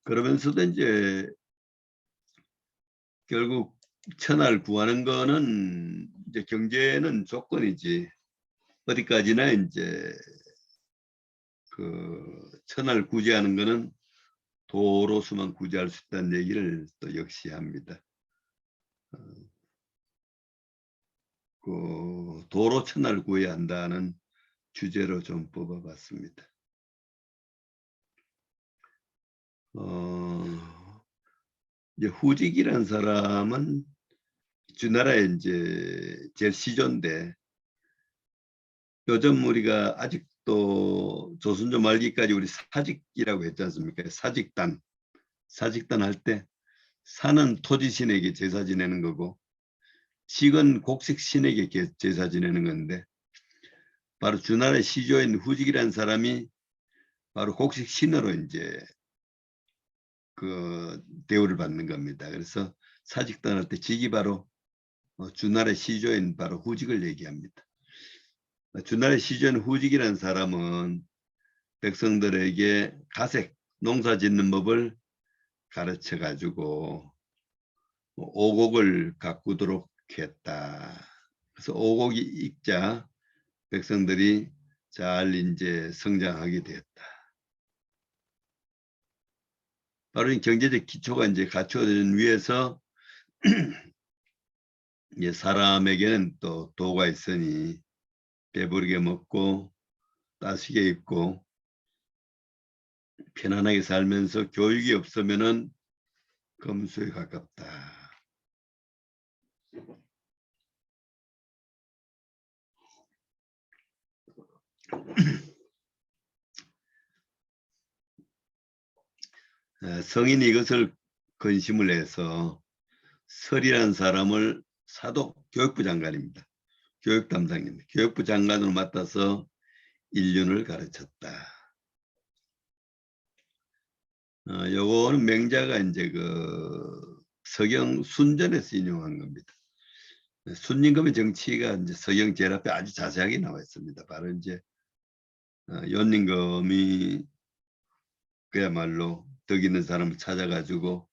그러면서도 이제 결국 천하를 구하는 거는 이제 경제는 조건이지 어디까지나 이제 그 천하를 구제하는 거는 도로서만 구제할 수 있다는 얘기를 또 역시 합니다. 그 도로 천하를 구해야 한다는 주제로 좀 뽑아봤습니다. 이제 후직이라는 사람은 주나라의 이제 제일 시조인데 요즘 우리가 아직도 조선조 말기까지 우리 사직이라고 했지 않습니까? 사직단 할 때 사는 토지신에게 제사 지내는 거고 직은 곡식신에게 제사 지내는 건데 바로 주나라의 시조인 후직이라는 사람이 바로 곡식신으로 이제 그 대우를 받는 겁니다. 그래서 사직단 할 때 직이 바로 주나라의 시조인 바로 후직을 얘기합니다. 주나라의 시조인 후직이라는 사람은 백성들에게 가색, 농사 짓는 법을 가르쳐 가지고 오곡을 가꾸도록 했다. 그래서 오곡이 익자 백성들이 잘 이제 성장하게 되었다. 바로 이 경제적 기초가 이제 갖춰진 위에서 이제 사람에게는 또 도가 있으니 배부르게 먹고 따시게 입고 편안하게 살면서 교육이 없으면은 검수에 가깝다. 성인이 이것을 근심을 해서 설이라는 사람을 사도 교육부 장관입니다. 교육 담당입니다. 교육부 장관으로 맡아서 인륜을 가르쳤다. 요거는 맹자가 이제 그 서경 순전에서 인용한 겁니다. 순임금의 정치가 이제 서경 제일 앞에 아주 자세하게 나와 있습니다. 바로 이제 연임금이 그야말로 덕 있는 사람을 찾아가지고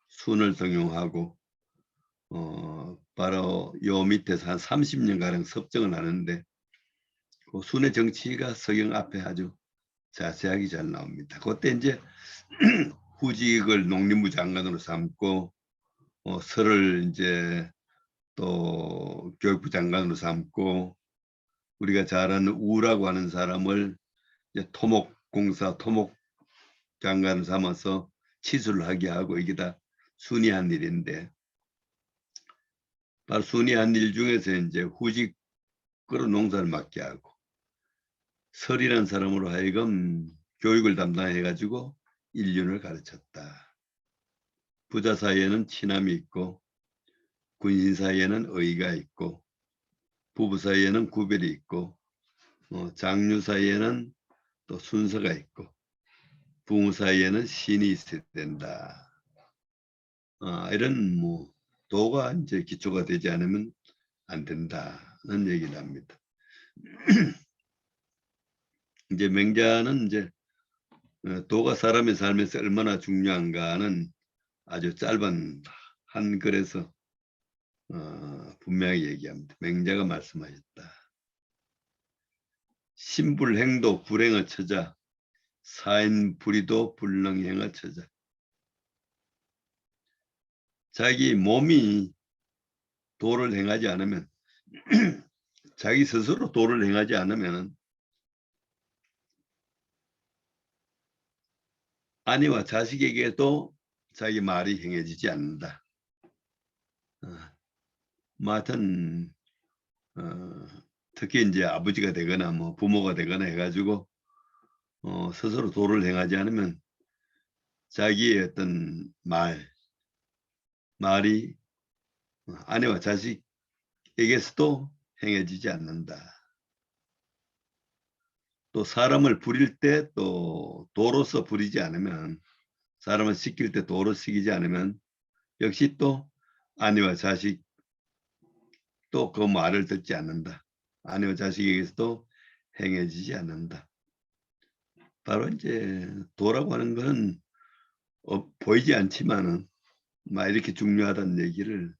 순을 등용하고 바로 요 밑에서 한 30년가량 섭정을 하는데 그 순의 정치가 서경 앞에 아주 자세하게 잘 나옵니다. 그때 이제 후직을 농림부 장관으로 삼고 설을 이제 또 교육부 장관으로 삼고 우리가 잘 아는 우라고 하는 사람을 이제 토목공사 토목 장관을 삼아서 치수를 하게 하고 이게 다 순위한 일인데 바로 순위한 일 중에서 이제 후직으로 농사를 맡게 하고 설이라는 사람으로 하여금 교육을 담당해 가지고 인륜을 가르쳤다. 부자 사이에는 친함이 있고 군신 사이에는 의가 있고 부부 사이에는 구별이 있고 장류 사이에는 또 순서가 있고 부모 사이에는 신이 있어야 된다. 이런 뭐 도가 이제 기초가 되지 않으면 안 된다는 얘기를 합니다. 이제 맹자는 이제 도가 사람의 삶에서 얼마나 중요한가는 아주 짧은 한 글에서 분명히 얘기합니다. 맹자가 말씀하셨다. 신불행도 불행을 처자 사인불의도 불능행을 처자. 자기 몸이 도를 행하지 않으면 자기 스스로 도를 행하지 않으면 아내와 자식에게도 자기 말이 행해지지 않는다. 하여튼 특히 이제 아버지가 되거나 뭐 부모가 되거나 해가지고 스스로 도를 행하지 않으면 자기의 어떤 말이 아내와 자식에게서도 행해지지 않는다. 또 사람을 부릴 때 또 도로서 부리지 않으면 사람을 시킬 때 도로 시키지 않으면 역시 또 아내와 자식 또 그 말을 듣지 않는다. 아내와 자식에게서도 행해지지 않는다. 바로 이제 도라고 하는 것은 보이지 않지만은 막 이렇게 중요하다는 얘기를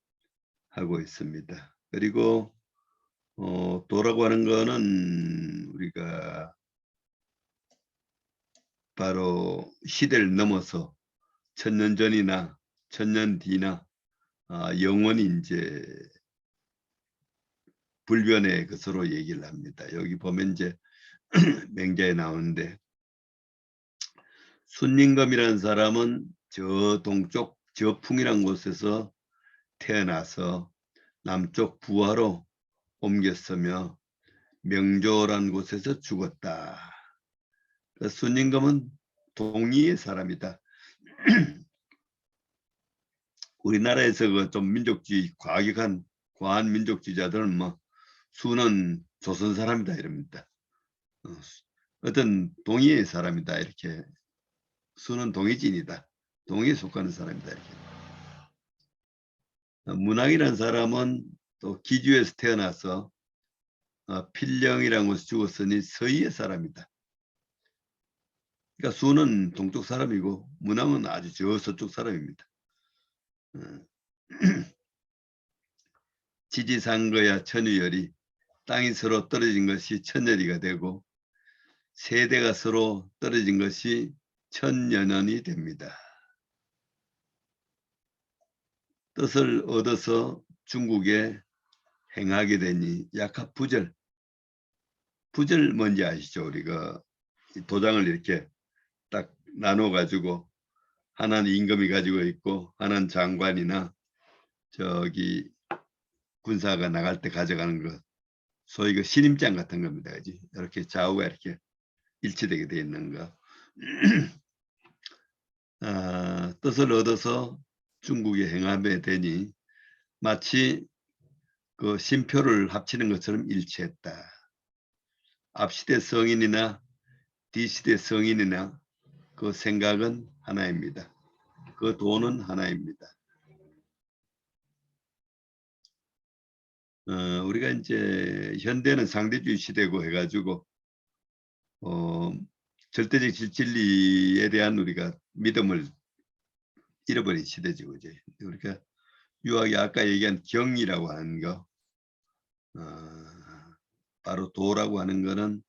하고 있습니다. 그리고 도라고 하는 거는 우리가 바로 시대를 넘어서 1000년 전이나 1000년 뒤나 영원히 이제 불변의 것으로 얘기를 합니다. 여기 보면 이제 맹자에 나오는데 순임금이라는 사람은 저 동쪽 저풍이라는 곳에서 태어나서 남쪽 부하로 옮겼으며 명조라는 곳에서 죽었다. 순임금은 동이의 사람이다. 우리나라에서 그 좀 민족주의 과한 민족주의자들은 뭐 수는 조선 사람이다 이럽니다. 어떤 동이의 사람이다 이렇게 수는 동이진이다. 동이에 속하는 사람이다 이렇게. 문왕이라는 사람은 또 기주에서 태어나서 필령이라는 곳에 죽었으니 서희의 사람이다. 그러니까 수는 동쪽 사람이고 문왕은 아주 저 서쪽 사람입니다. 지지상거야 천유열이 땅이 서로 떨어진 것이 천열이가 되고 세대가 서로 떨어진 것이 천년원이 됩니다. 뜻을 얻어서 중국에 행하게 되니 약합부절. 부절 뭔지 아시죠? 우리가 도장을 이렇게 딱 나눠 가지고 하나는 임금이 가지고 있고 하나는 장관이나 저기 군사가 나갈 때 가져가는 것. 소위 그 신임장 같은 겁니다. 그지? 이렇게 좌우가 이렇게 일치되게 되어 있는 거. 뜻을 얻어서 중국에 행함에 되니 마치 그 심표를 합치는 것처럼 일치했다. 앞시대 성인이나 뒤시대 성인이나 그 생각은 하나입니다. 그 도는 하나입니다. 우리가 이제 현대는 상대주의 시대고 해가지고 절대적 진리에 대한 우리가 믿음을 잃어버린 시대죠. 그죠? 우리가 유학이 아까 얘기한 경이라고 하는 거, 바로 도라고 하는 거는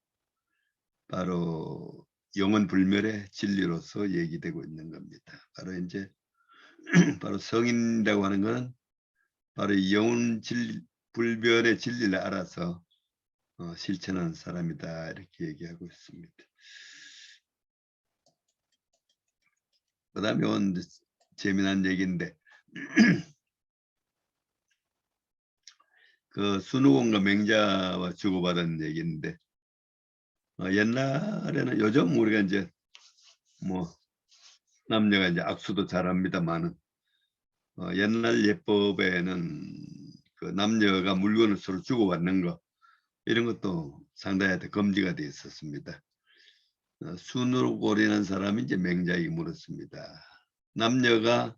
바로 영원 불멸의 진리로서 얘기되고 있는 겁니다. 바로 이제 바로 성인이라고 하는 거는 바로 영원 불멸의 진리를 알아서 실천하는 사람이다 이렇게 얘기하고 있습니다. 그 다음에 온 재미난 얘기인데 그 순우공과 맹자와 주고받은 얘기인데 옛날에는 요즘 우리가 이제 뭐 남녀가 이제 악수도 잘합니다만은 옛날 예법에는 그 남녀가 물건을 서로 주고받는 거 이런 것도 상당히 금지가 되어 있었습니다. 순우골이라는 사람이 이제 맹자에게 물었습니다. 남녀가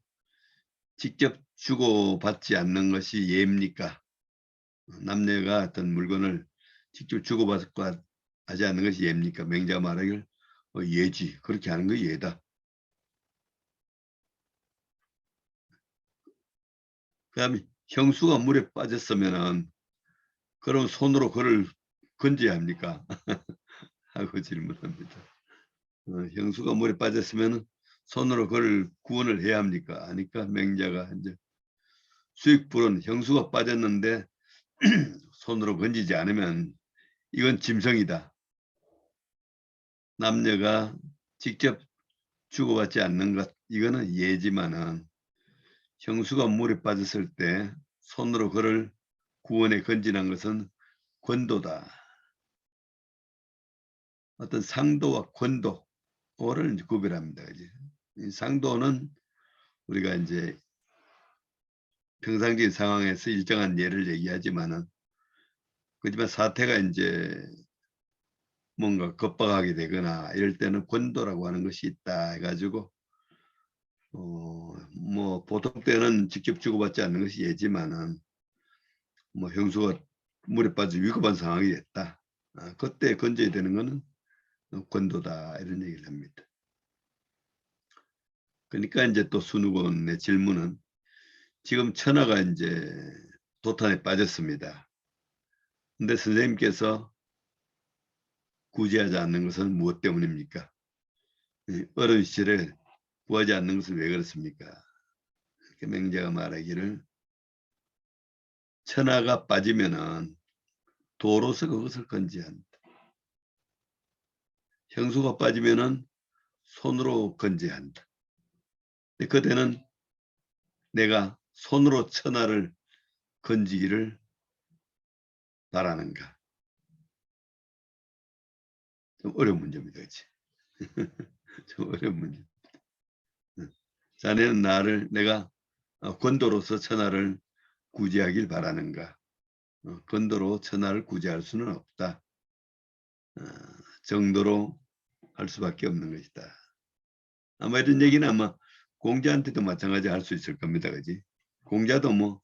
직접 주고받지 않는 것이 예입니까? 남녀가 어떤 물건을 직접 주고받고 하지 않는 것이 예입니까? 맹자가 말하기를 예지. 그렇게 하는 거 예다. 그 다음에 형수가 물에 빠졌으면은 그럼 손으로 그를 건져야 합니까? 하고 질문합니다. 형수가 물에 빠졌으면 손으로 그를 구원을 해야 합니까? 하니까 맹자가 이제 수익불은 형수가 빠졌는데 손으로 건지지 않으면 이건 짐승이다. 남녀가 직접 주고받지 않는 것 이거는 예지만은 형수가 물에 빠졌을 때 손으로 그를 구원에 건지는 것은 권도다. 어떤 상도와 권도를 이제 구별합니다. 이제 이 상도는 우리가 이제 평상적인 상황에서 일정한 예를 얘기하지만은 그렇지만 사태가 이제 뭔가 급박하게 되거나 이럴 때는 권도라고 하는 것이 있다 해가지고 뭐 보통 때는 직접 주고받지 않는 것이 예지만은 뭐 형수가 물에 빠져 위급한 상황이 됐다. 그때 건져야 되는 것은 권도다 이런 얘기를 합니다. 그러니까 이제 또 순우군의 질문은 지금 천하가 이제 도탄에 빠졌습니다. 근데 선생님께서 구제하지 않는 것은 무엇 때문입니까? 어려운 시절에 구하지 않는 것은 왜 그렇습니까? 이렇게 맹자가 말하기를 천하가 빠지면은 도로서 그것을 건지한다. 형수가 빠지면은 손으로 건지한다. 그때는 내가 손으로 천하를 건지기를 바라는가? 좀 어려운 문제입니다. 그렇지? 좀 어려운 문제. 자네는 나를 내가 권도로서 천하를 구제하길 바라는가? 권도로 천하를 구제할 수는 없다. 정도로 할 수밖에 없는 것이다. 아마 이런 얘기는 아마 공자한테도 마찬가지 할 수 있을 겁니다. 그지? 공자도 뭐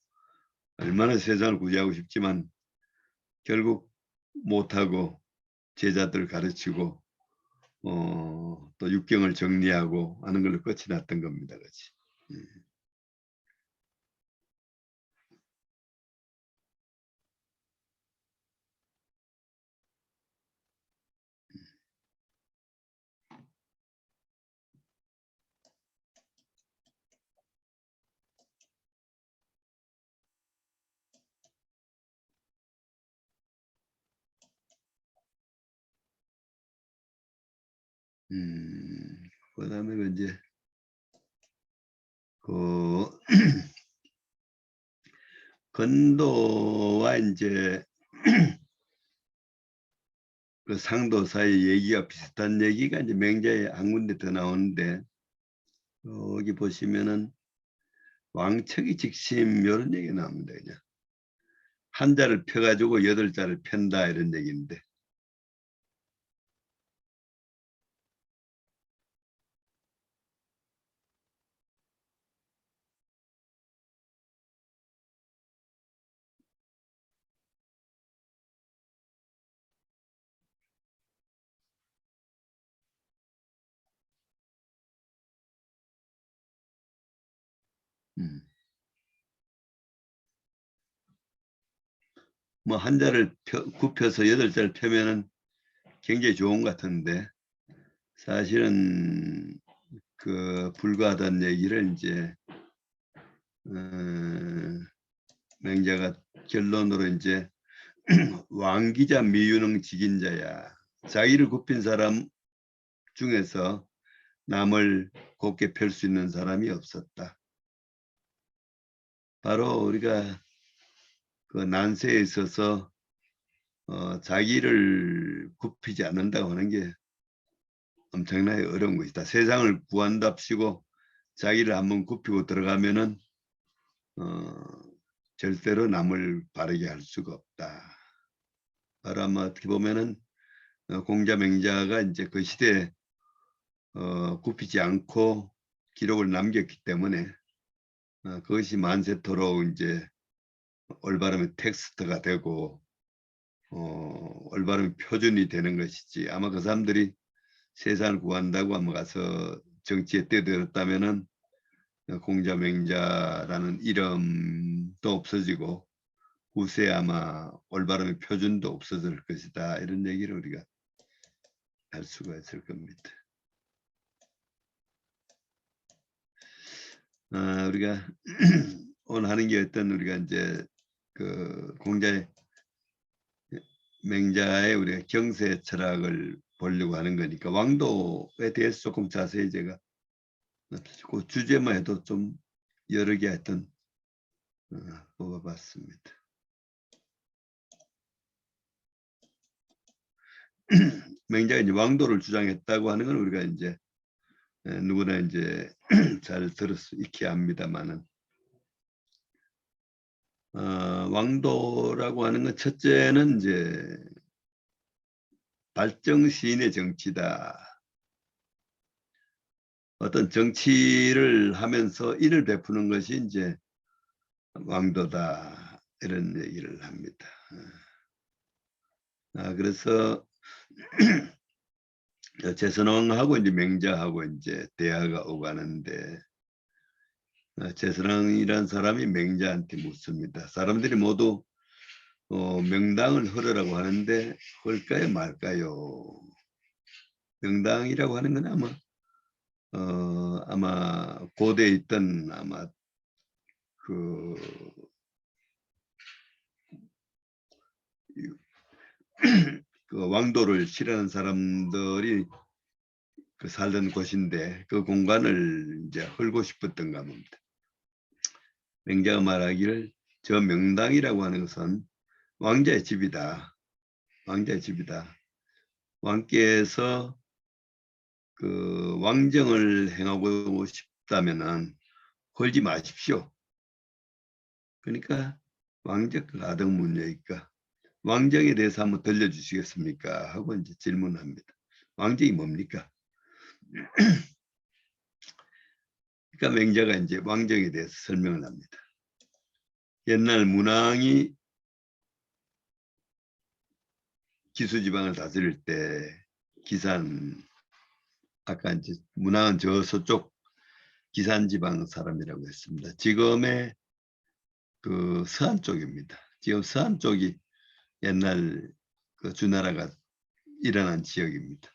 얼마나 세상을 구제하고 싶지만 결국 못하고 제자들 가르치고 또 육경을 정리하고 하는 걸로 끝이 났던 겁니다. 그렇지? 그다음에 그 이제 그 건도와 이제 그 상도 사이 얘기가 비슷한 얘기가 이제 맹자에 한 군데 더 나오는데, 여기 보시면은 왕척이 직심 이런 얘기 나옵니다. 그냥 한 자를 펴가지고 여덟 자를 편다 이런 얘기인데, 뭐 한 자를 굽혀서 여덟 자를 펴면은 굉장히 좋은 것 같은데, 사실은 그 불가하다는 얘기를 이제 맹자가 결론으로 이제 왕기자 미유능 직인자야. 자기를 굽힌 사람 중에서 남을 곱게 펼 수 있는 사람이 없었다. 바로 우리가 그 난세에 있어서 자기를 굽히지 않는다고 하는 게 엄청나게 어려운 것이다. 세상을 구한답시고 자기를 한번 굽히고 들어가면은 절대로 남을 바르게 할 수가 없다. 바로 아마 어떻게 보면은 공자 맹자가 이제 그 시대에 굽히지 않고 기록을 남겼기 때문에 그것이 만세토록 이제 올바름의 텍스트가 되고 올바른 표준이 되는 것이지, 아마 그 사람들이 세상을 구한다고 아마 가서 정치에 뛰어들었다면은 공자 맹자라는 이름도 없어지고 후세에 아마 올바름의 표준도 없어질 것이다, 이런 얘기를 우리가 할 수가 있을 겁니다. 우리가 오늘 하는 게 어떤, 우리가 이제 그 공자의 맹자의 우리가 경세 철학을 보려고 하는 거니까 왕도에 대해서 조금 자세히 제가 그 주제만 해도 좀 여러 개 하여튼 뽑아봤습니다. 맹자가 이제 왕도를 주장했다고 하는 건 우리가 이제 누구나 이제 잘 들을 수 있게 합니다만은, 왕도라고 하는 건 첫째는 이제 발정 시인의 정치다. 어떤 정치를 하면서 인을 베푸는 것이 이제 왕도다, 이런 얘기를 합니다. 그래서 제선왕하고 이제 맹자하고 이제 대화가 오가는데, 제선왕이란 사람이 맹자한테 묻습니다. 사람들이 모두 명당을 헐으라고 하는데 헐까요 말까요? 명당이라고 하는 건 아마 고대에 있던 아마 그 그 왕도를 싫어하는 사람들이 그 살던 곳인데 그 공간을 이제 헐고 싶었던가 봅니다. 맹자가 말하기를 저 명당이라고 하는 것은 왕자의 집이다. 왕자의 집이다. 왕께서 그 왕정을 행하고 싶다면은 헐지 마십시오. 그러니까 왕적 가덕문제니까 왕정에 대해서 한번 들려주시겠습니까? 하고 이제 질문합니다. 왕정이 뭡니까? 그러니까 맹자가 이제 왕정에 대해서 설명을 합니다. 옛날 문왕이 기수지방을 다스릴 때 기산, 아까 이제 문왕은 저 서쪽 기산지방 사람이라고 했습니다. 지금의 그 서안 쪽입니다. 지금 서안 쪽이 옛날 그 주나라가 일어난 지역입니다.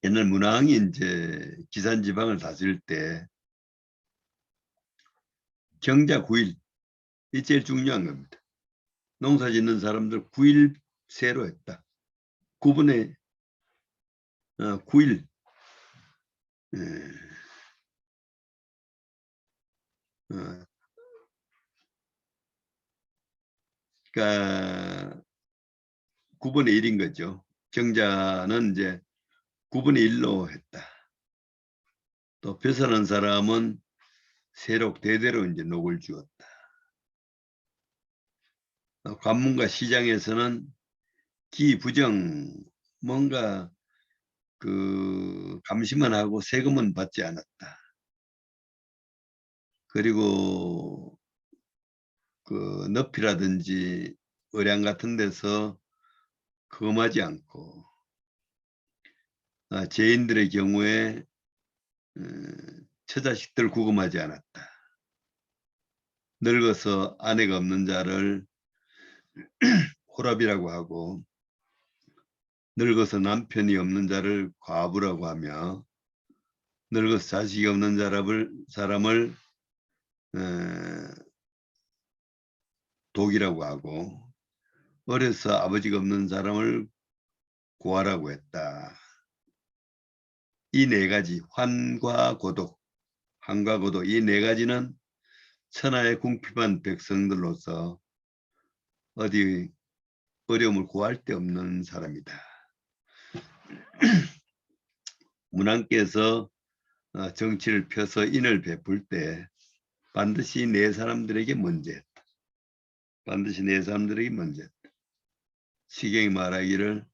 옛날 문왕이 이제 기산지방을 다스릴 때 경자 9일, 이 제일 중요한 겁니다. 농사 짓는 사람들 9일 세로 했다. 9분의 9일 그러니까 9분의 1인 거죠. 경자는 이제 9분의 1로 했다. 또 벼슬한 사람은 세록 대대로 이제 녹을 주었다. 관문과 시장에서는 기부정 뭔가 그 감시만 하고 세금은 받지 않았다. 그리고 그 늪이라든지 의량 같은 데서 금하지 않고 죄인들의 경우에 처자식들 구금하지 않았다. 늙어서 아내가 없는 자를 호랍이라고 하고 늙어서 남편이 없는 자를 과부라고 하며 늙어서 자식이 없는 사람을 독이라고 하고 어려서 아버지가 없는 사람을 고아라고 했다. 이 네 가지 환과 고독, 이 네 가지는 천하의 궁핍한 백성들로서 어디 어려움을 구할 데 없는 사람이다. 문왕께서 정치를 펴서 인을 베풀 때 반드시 네 사람들에게 먼저 했다. 반드시 네 사람들에게 먼저 했다. 시경이 말하기를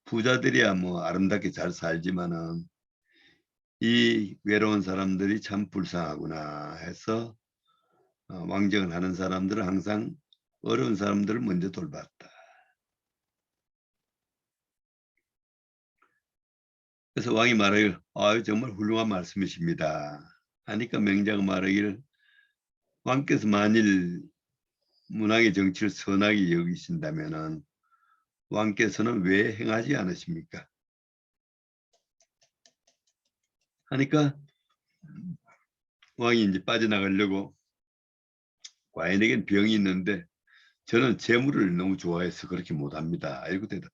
부자들이야 뭐 아름답게 잘 살지만은 이 외로운 사람들이 참 불쌍하구나 해서 왕정을 하는 사람들은 항상 어려운 사람들을 먼저 돌봤다. 그래서 왕이 말하기를 정말 훌륭한 말씀이십니다 하니까 맹자가 말하기를 왕께서 만일 문왕의 정치를 선하게 여기신다면은 왕께서는 왜 행하지 않으십니까? 하니까 왕이 이제 빠져나가려고 과인에겐 병이 있는데 저는 재물을 너무 좋아해서 그렇게 못합니다. 이러고 대답.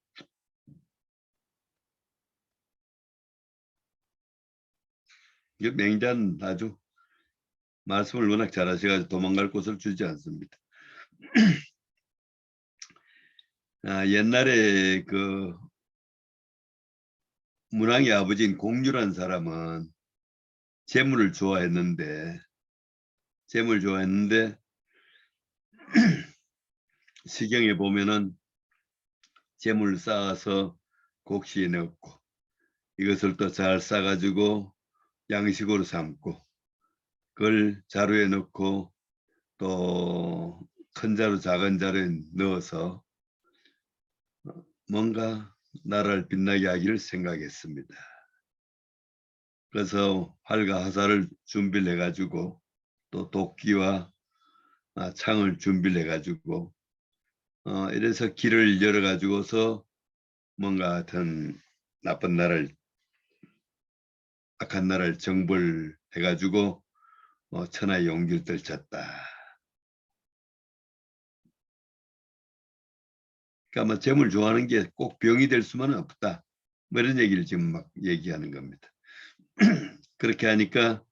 맹자는 아주 말씀을 워낙 잘하셔가지고 도망갈 곳을 주지 않습니다. 옛날에 그 문왕의 아버지인 공유란 사람은 재물을 좋아했는데 시경에 보면은 재물을 쌓아서 곡식에 넣고 이것을 또 잘 싸가지고 양식으로 삼고 그걸 자루에 넣고 또 큰 자루 작은 자루에 넣어서 뭔가 나라를 빛나게 하기를 생각했습니다. 그래서 활과 화살을 준비를 해가지고 또 도끼와 창을 준비를 해가지고 이래서 길을 열어가지고서 뭔가 하여튼 나쁜 나라를 악한 나라를 정벌해가지고 천하의 용기를 떨쳤다. 그러니까 뭐 재물 좋아하는 게 꼭 병이 될 수만은 없다. 뭐 이런 얘기를 지금 막 얘기하는 겁니다. 그렇게 하니까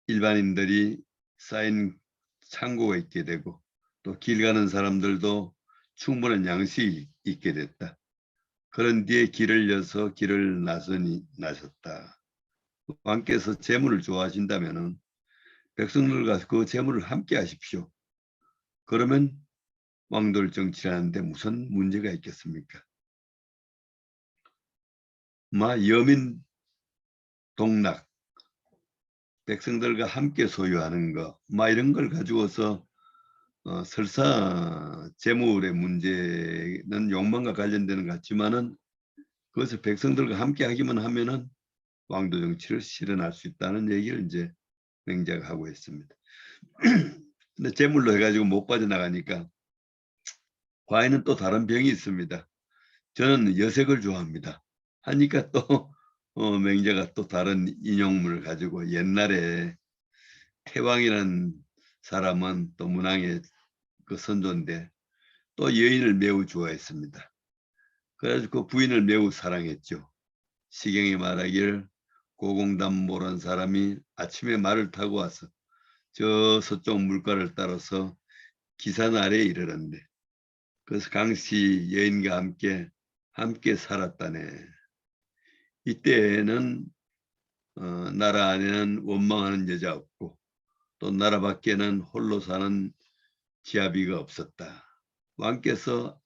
일반인들이 쌓인 창고가 있게 되고 또 길 가는 사람들도 충분한 양식이 있게 됐다. 그런 뒤에 길을 여서 길을 나섰다. 왕께서 재물을 좋아하신다면 백성들과 그 재물을 함께 하십시오. 그러면 왕들 정치를 하는데 무슨 문제가 있겠습니까? 여민 동락, 백성들과 함께 소유하는 거, 이런 걸 가지고서 설사 재물의 문제는 욕망과 관련되는 것 같지만은 그것을 백성들과 함께 하기만 하면은 왕도 정치를 실현할 수 있다는 얘기를 이제 맹자가 하고 있습니다. 근데 재물로 해가지고 못 빠져나가니까 과인은 또 다른 병이 있습니다. 저는 여색을 좋아합니다. 하니까 또 맹자가 또 다른 인용문을 가지고 옛날에 태왕이라는 사람은 또 문왕의 그 선조인데 또 여인을 매우 좋아했습니다. 그래가지고 그 부인을 매우 사랑했죠. 시경이 말하기를 고공담 모란 사람이 아침에 말을 타고 와서 저 서쪽 물가를 따라서 기산아래에 이르렀는데 그래서 강씨 여인과 함께 살았다네. 이때는 나라 안에는 원망하는 여자 없고 또 나라 밖에는 홀로 사는 지아비가 없었다. 왕께서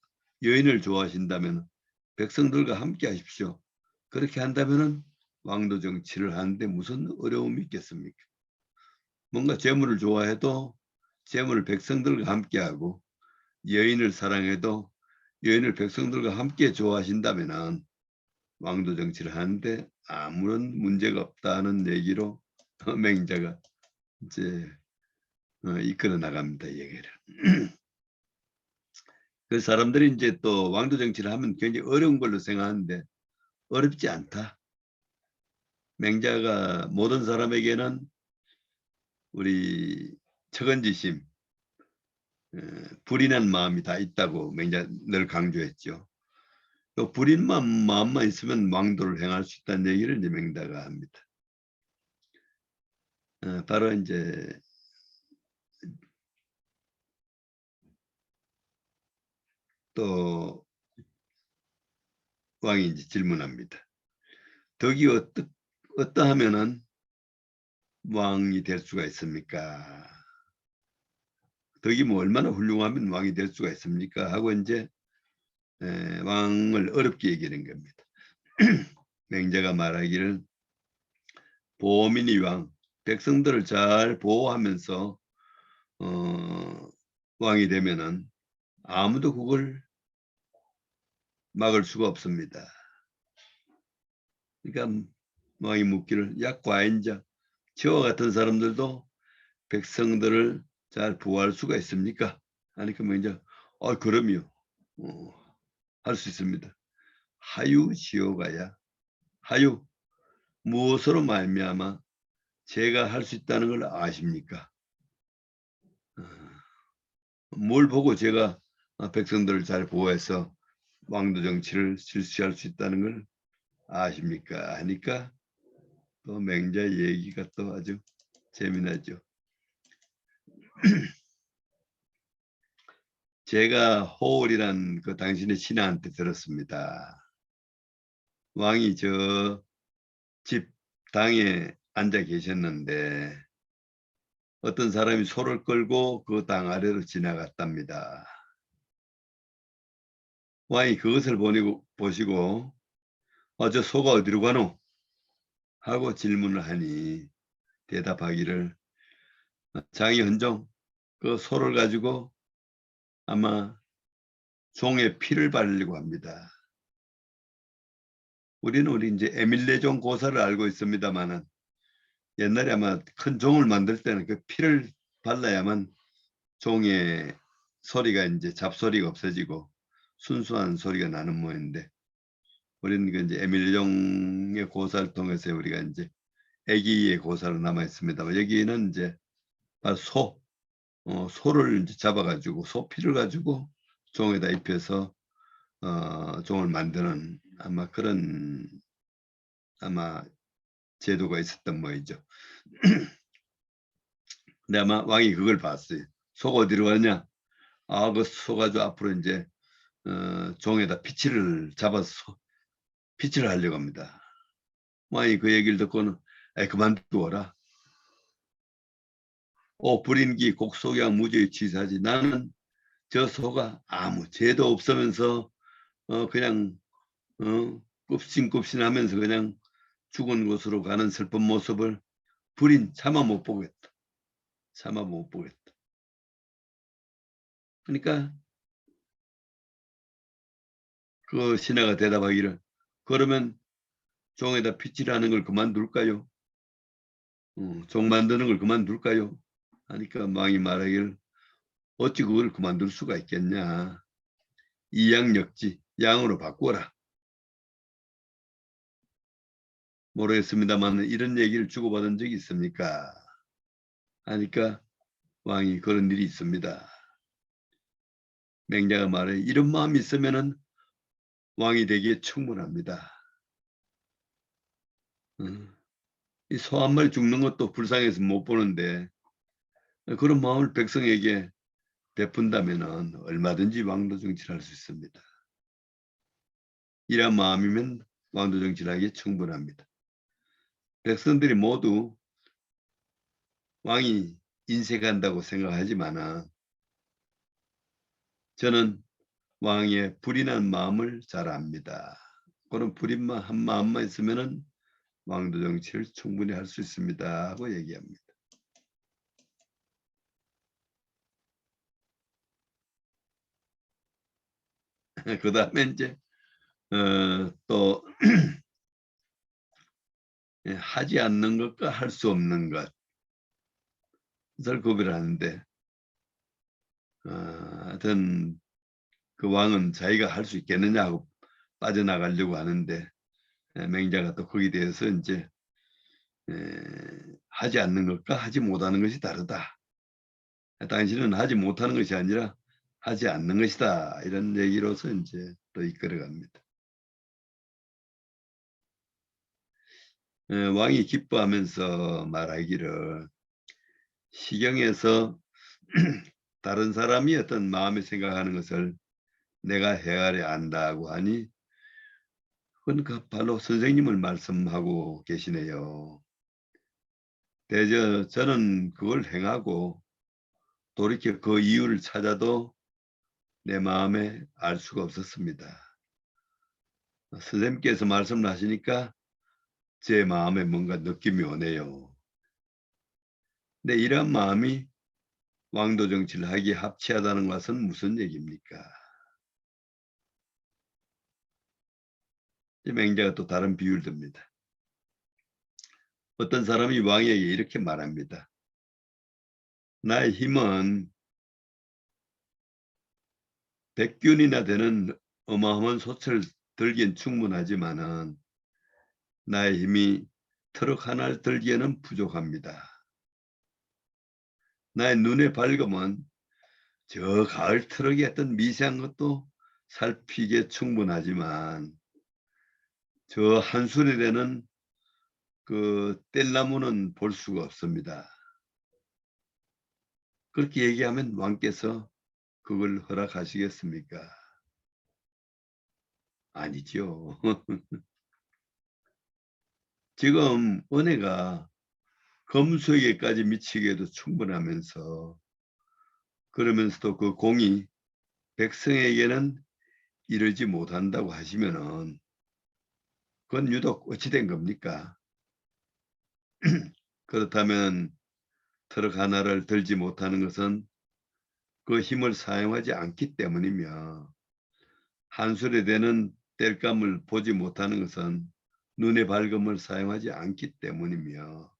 여인을 좋아하신다면 백성들과 함께 하십시오. 그렇게 한다면 왕도 정치를 하는데 무슨 어려움이 있겠습니까? 뭔가 재물을 좋아해도 재물을 백성들과 함께하고 여인을 사랑해도 여인을 백성들과 함께 좋아하신다면 왕도 정치를 하는데 아무런 문제가 없다는 얘기로 맹자가 이제 이끌어 나갑니다. 얘기를. 그 사람들이 이제 또 왕도 정치를 하면 굉장히 어려운 걸로 생각하는데 어렵지 않다. 맹자가 모든 사람에게는 우리 척언지심, 불인한 마음이 다 있다고 맹자 늘 강조했죠. 또 불인한 마음만 있으면 왕도를 행할 수 있다는 얘기를 이제 맹자가 합니다. 바로 이제 또 왕이 이제 질문합니다. 덕이 어떠하면은 왕이 될 수가 있습니까? 덕이 뭐 얼마나 훌륭하면 왕이 될 수가 있습니까? 하고 이제 왕을 어렵게 얘기하는 겁니다. 맹자가 말하기를 보민이 왕, 백성들을 잘 보호하면서 왕이 되면은 아무도 그걸 막을 수가 없습니다. 그러니까 왕이 묻기를 야 과인자 저와 같은 사람들도 백성들을 잘 보호할 수가 있습니까? 하니까 맹자 그럼요. 할 수 있습니다. 하유 지오가야 하유 무엇으로 말미암아 제가 할 수 있다는 걸 아십니까? 뭘 보고 제가 백성들을 잘 보호해서 왕도 정치를 실시할 수 있다는 걸 아십니까? 하니까 또 맹자 얘기가 또 아주 재미나죠. 제가 호울이란 그 당신의 신하한테 들었습니다. 왕이 저 집 당에 앉아 계셨는데 어떤 사람이 소를 끌고 그 당 아래로 지나갔답니다. 왕이 그것을 보시고 저 소가 어디로 가노? 하고 질문을 하니 대답하기를 장이 헌종 그 소를 가지고 아마 종의 피를 바르려고 합니다. 우리 이제 에밀레종 고사를 알고 있습니다만은 옛날에 아마 큰 종을 만들 때는 그 피를 발라야만 종의 소리가 이제 잡소리가 없어지고 순수한 소리가 나는 모양인데 우리는 그 이제 에밀레종의 고사를 통해서 우리가 이제 애기의 고사로 남아 있습니다만 여기는 이제 소를 이제 잡아가지고 소피를 가지고 종에다 입혀서 종을 만드는 아마 그런 제도가 있었던 모이죠. 근데 아마 왕이 그걸 봤어요. 소가 어디로 가냐? 그 소가 저 앞으로 이제 종에다 피치를 잡아서 피치를 하려고 합니다. 왕이 그 얘기를 듣고는 그만두어라. 불인기 곡속양 무죄의 치사지. 나는 저 소가 아무 죄도 없으면서 그냥 굽신굽신하면서 그냥 죽은 곳으로 가는 슬픈 모습을 불인 차마 못 보겠다. 차마 못 보겠다. 그러니까 그 신하가 대답하기를 그러면 종에다 피칠하는 걸 그만둘까요? 종 만드는 걸 그만둘까요? 하니까 왕이 말하기를 어찌 그걸 그만둘 수가 있겠냐. 이양역지 양으로 바꾸어라. 모르겠습니다만 이런 얘기를 주고받은 적이 있습니까? 하니까 왕이 그런 일이 있습니다. 맹자가 말해 이런 마음이 있으면은 왕이 되기에 충분합니다. 이 소 한 마리 죽는 것도 불쌍해서 못 보는데 그런 마음을 백성에게 베푼다면 얼마든지 왕도 정치를 할 수 있습니다. 이런 마음이면 왕도 정치를 하기에 충분합니다. 백성들이 모두 왕이 인색한다고 생각하지만 저는 왕의 불인한 마음을 잘 압니다. 그런 불인한 한 마음만 있으면 왕도 정치를 충분히 할 수 있습니다 하고 얘기합니다. 그 다음에 이제 또 하지 않는 것과 할 수 없는 것을 구별하는데 하여튼 그 왕은 자기가 할 수 있겠느냐 하고 빠져나가려고 하는데 맹자가 또 거기에 대해서 이제 하지 않는 것과 하지 못하는 것이 다르다. 당신은 하지 못하는 것이 아니라 하지 않는 것이다. 이런 얘기로서 이제 또 이끌어갑니다. 왕이 기뻐하면서 말하기를 시경에서 다른 사람이 어떤 마음에 생각하는 것을 내가 헤아려 안다고 하니 그건 바로 선생님을 말씀하고 계시네요. 대저 저는 그걸 행하고 돌이켜 그 이유를 찾아도 내 마음에 알 수가 없었습니다. 선생님께서 말씀을 하시니까 제 마음에 뭔가 느낌이 오네요. 근데 이런 마음이 왕도 정치를 하기에 합치하다는 것은 무슨 얘기입니까? 맹자가 또 다른 비유를 듭니다. 어떤 사람이 왕에게 이렇게 말합니다. 나의 힘은 100균이나 되는 어마어마한 소처를 들기엔 충분하지만은 나의 힘이 트럭 하나를 들기에는 부족합니다. 나의 눈의 밝음은 저 가을 트럭의 어떤 미세한 것도 살피기에 충분하지만 저 한 술이 되는 그 뗄나무는 볼 수가 없습니다. 그렇게 얘기하면 왕께서 그걸 허락하시겠습니까? 아니죠. 지금 은혜가 검수에게까지 미치기에도 충분하면서 그러면서도 그 공이 백성에게는 이르지 못한다고 하시면은 그건 유독 어찌 된 겁니까? 그렇다면 트럭 하나를 들지 못하는 것은 그 힘을 사용하지 않기 때문이며 한술에 되는 땔감을 보지 못하는 것은 눈의 밝음을 사용하지 않기 때문이며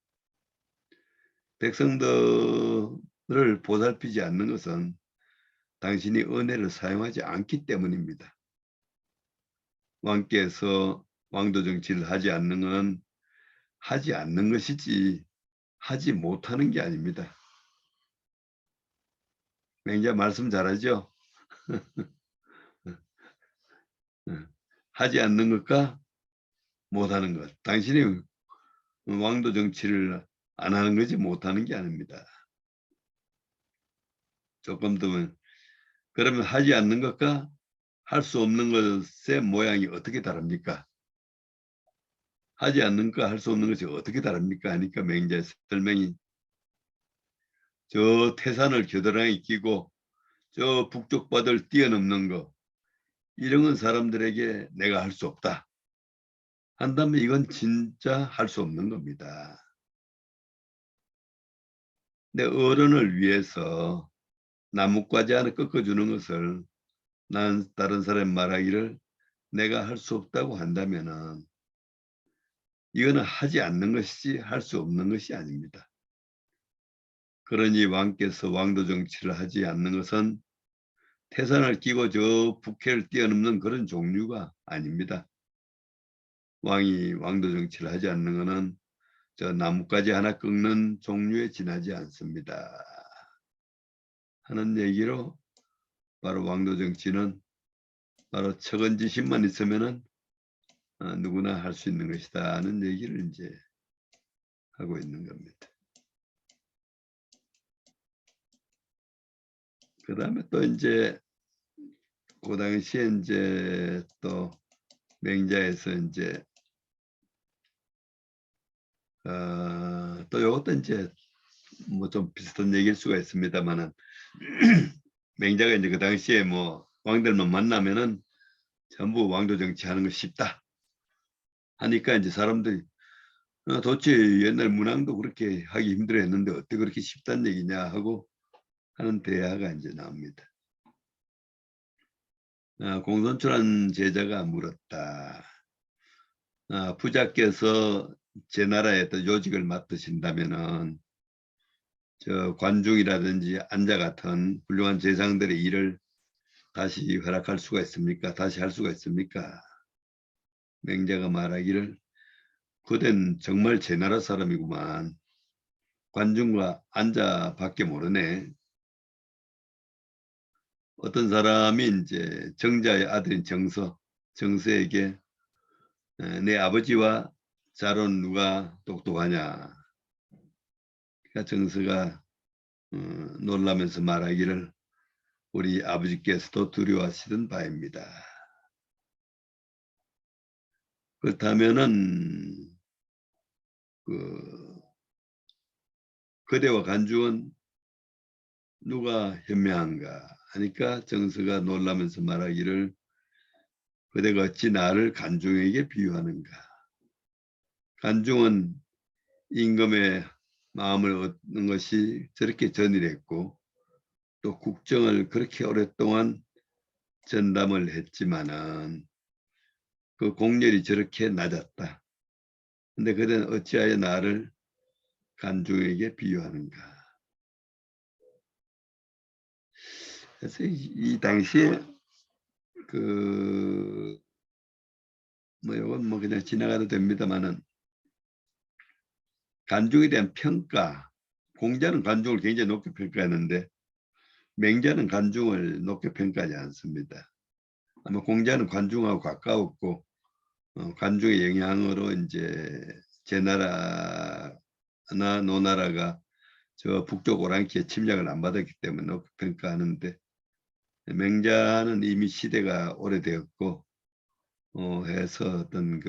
백성들을 보살피지 않는 것은 당신이 은혜를 사용하지 않기 때문입니다. 왕께서 왕도 정치를 하지 않는 건 하지 않는 것이지 하지 못하는 게 아닙니다. 맹자 말씀 잘하죠? 하지 않는 것과 못하는 것. 당신이 왕도 정치를 안 하는 거지 못하는 게 아닙니다. 조금 더 그러면 하지 않는 것과 할 수 없는 것의 모양이 어떻게 다릅니까? 하지 않는 거 할 수 없는 것이 어떻게 다릅니까? 하니까 맹자의 설명이 저 태산을 겨드랑이 끼고 저 북쪽 바다를 뛰어넘는 거 이런 건 사람들에게 내가 할 수 없다 한다면 이건 진짜 할 수 없는 겁니다. 내 어른을 위해서 나뭇가지 하나 꺾어주는 것을 난 다른 사람 말하기를 내가 할 수 없다고 한다면은 이거는 하지 않는 것이지 할 수 없는 것이 아닙니다. 그러니 왕께서 왕도 정치를 하지 않는 것은 태산을 끼고 저 북해를 뛰어넘는 그런 종류가 아닙니다. 왕이 왕도 정치를 하지 않는 것은 저 나뭇가지 하나 꺾는 종류에 지나지 않습니다. 하는 얘기로 바로 왕도 정치는 바로 척은지심만 있으면은 누구나 할 수 있는 것이다는 얘기를 이제 하고 있는 겁니다. 그 다음에 또 이제 그 당시에 이제 또 맹자에서 이제 또 이것도 이제 뭐 좀 비슷한 얘기일 수가 있습니다만은 맹자가 이제 그 당시에 뭐 왕들만 만나면은 전부 왕도 정치하는 거 쉽다 하니까 이제 사람들이 도대체 옛날 문왕도 그렇게 하기 힘들어했는데 어떻게 그렇게 쉽다는 얘기냐 하고 하는 대화가 이제 나옵니다. 공손출한 제자가 물었다. 부자께서 제 나라의 어떤 요직을 맡으신다면은 저 관중이라든지 안자 같은 훌륭한 재상들의 일을 다시 허락할 수가 있습니까? 다시 할 수가 있습니까? 맹자가 말하기를 그댄 정말 제 나라 사람이구만. 관중과 안자밖에 모르네. 어떤 사람이 이제 정자의 아들인 정서에게 내 아버지와 자론 누가 똑똑하냐. 그러니까 정서가 놀라면서 말하기를 우리 아버지께서도 두려워하시던 바입니다. 그렇다면은 그대와 관중은 누가 현명한가 하니까 정서가 놀라면서 말하기를 그대가 어찌 나를 관중에게 비유하는가. 관중은 임금의 마음을 얻는 것이 저렇게 전일했고 또 국정을 그렇게 오랫동안 전담을 했지만은 그 공렬이 저렇게 낮았다. 근데 그대는 어찌하여 나를 관중에게 비유하는가. 그래서 이 당시에 뭐 이건 뭐 그냥 지나가도 됩니다만은 관중에 대한 평가, 공자는 관중을 굉장히 높게 평가하는데 맹자는 관중을 높게 평가하지 않습니다. 아마 공자는 관중하고 가까웠고 관중의 영향으로 이제 제 나라나 노나라가 저 북쪽 오랑캐 침략을 안 받았기 때문에 높게 평가하는데 맹자는 이미 시대가 오래되었고 해서 어떤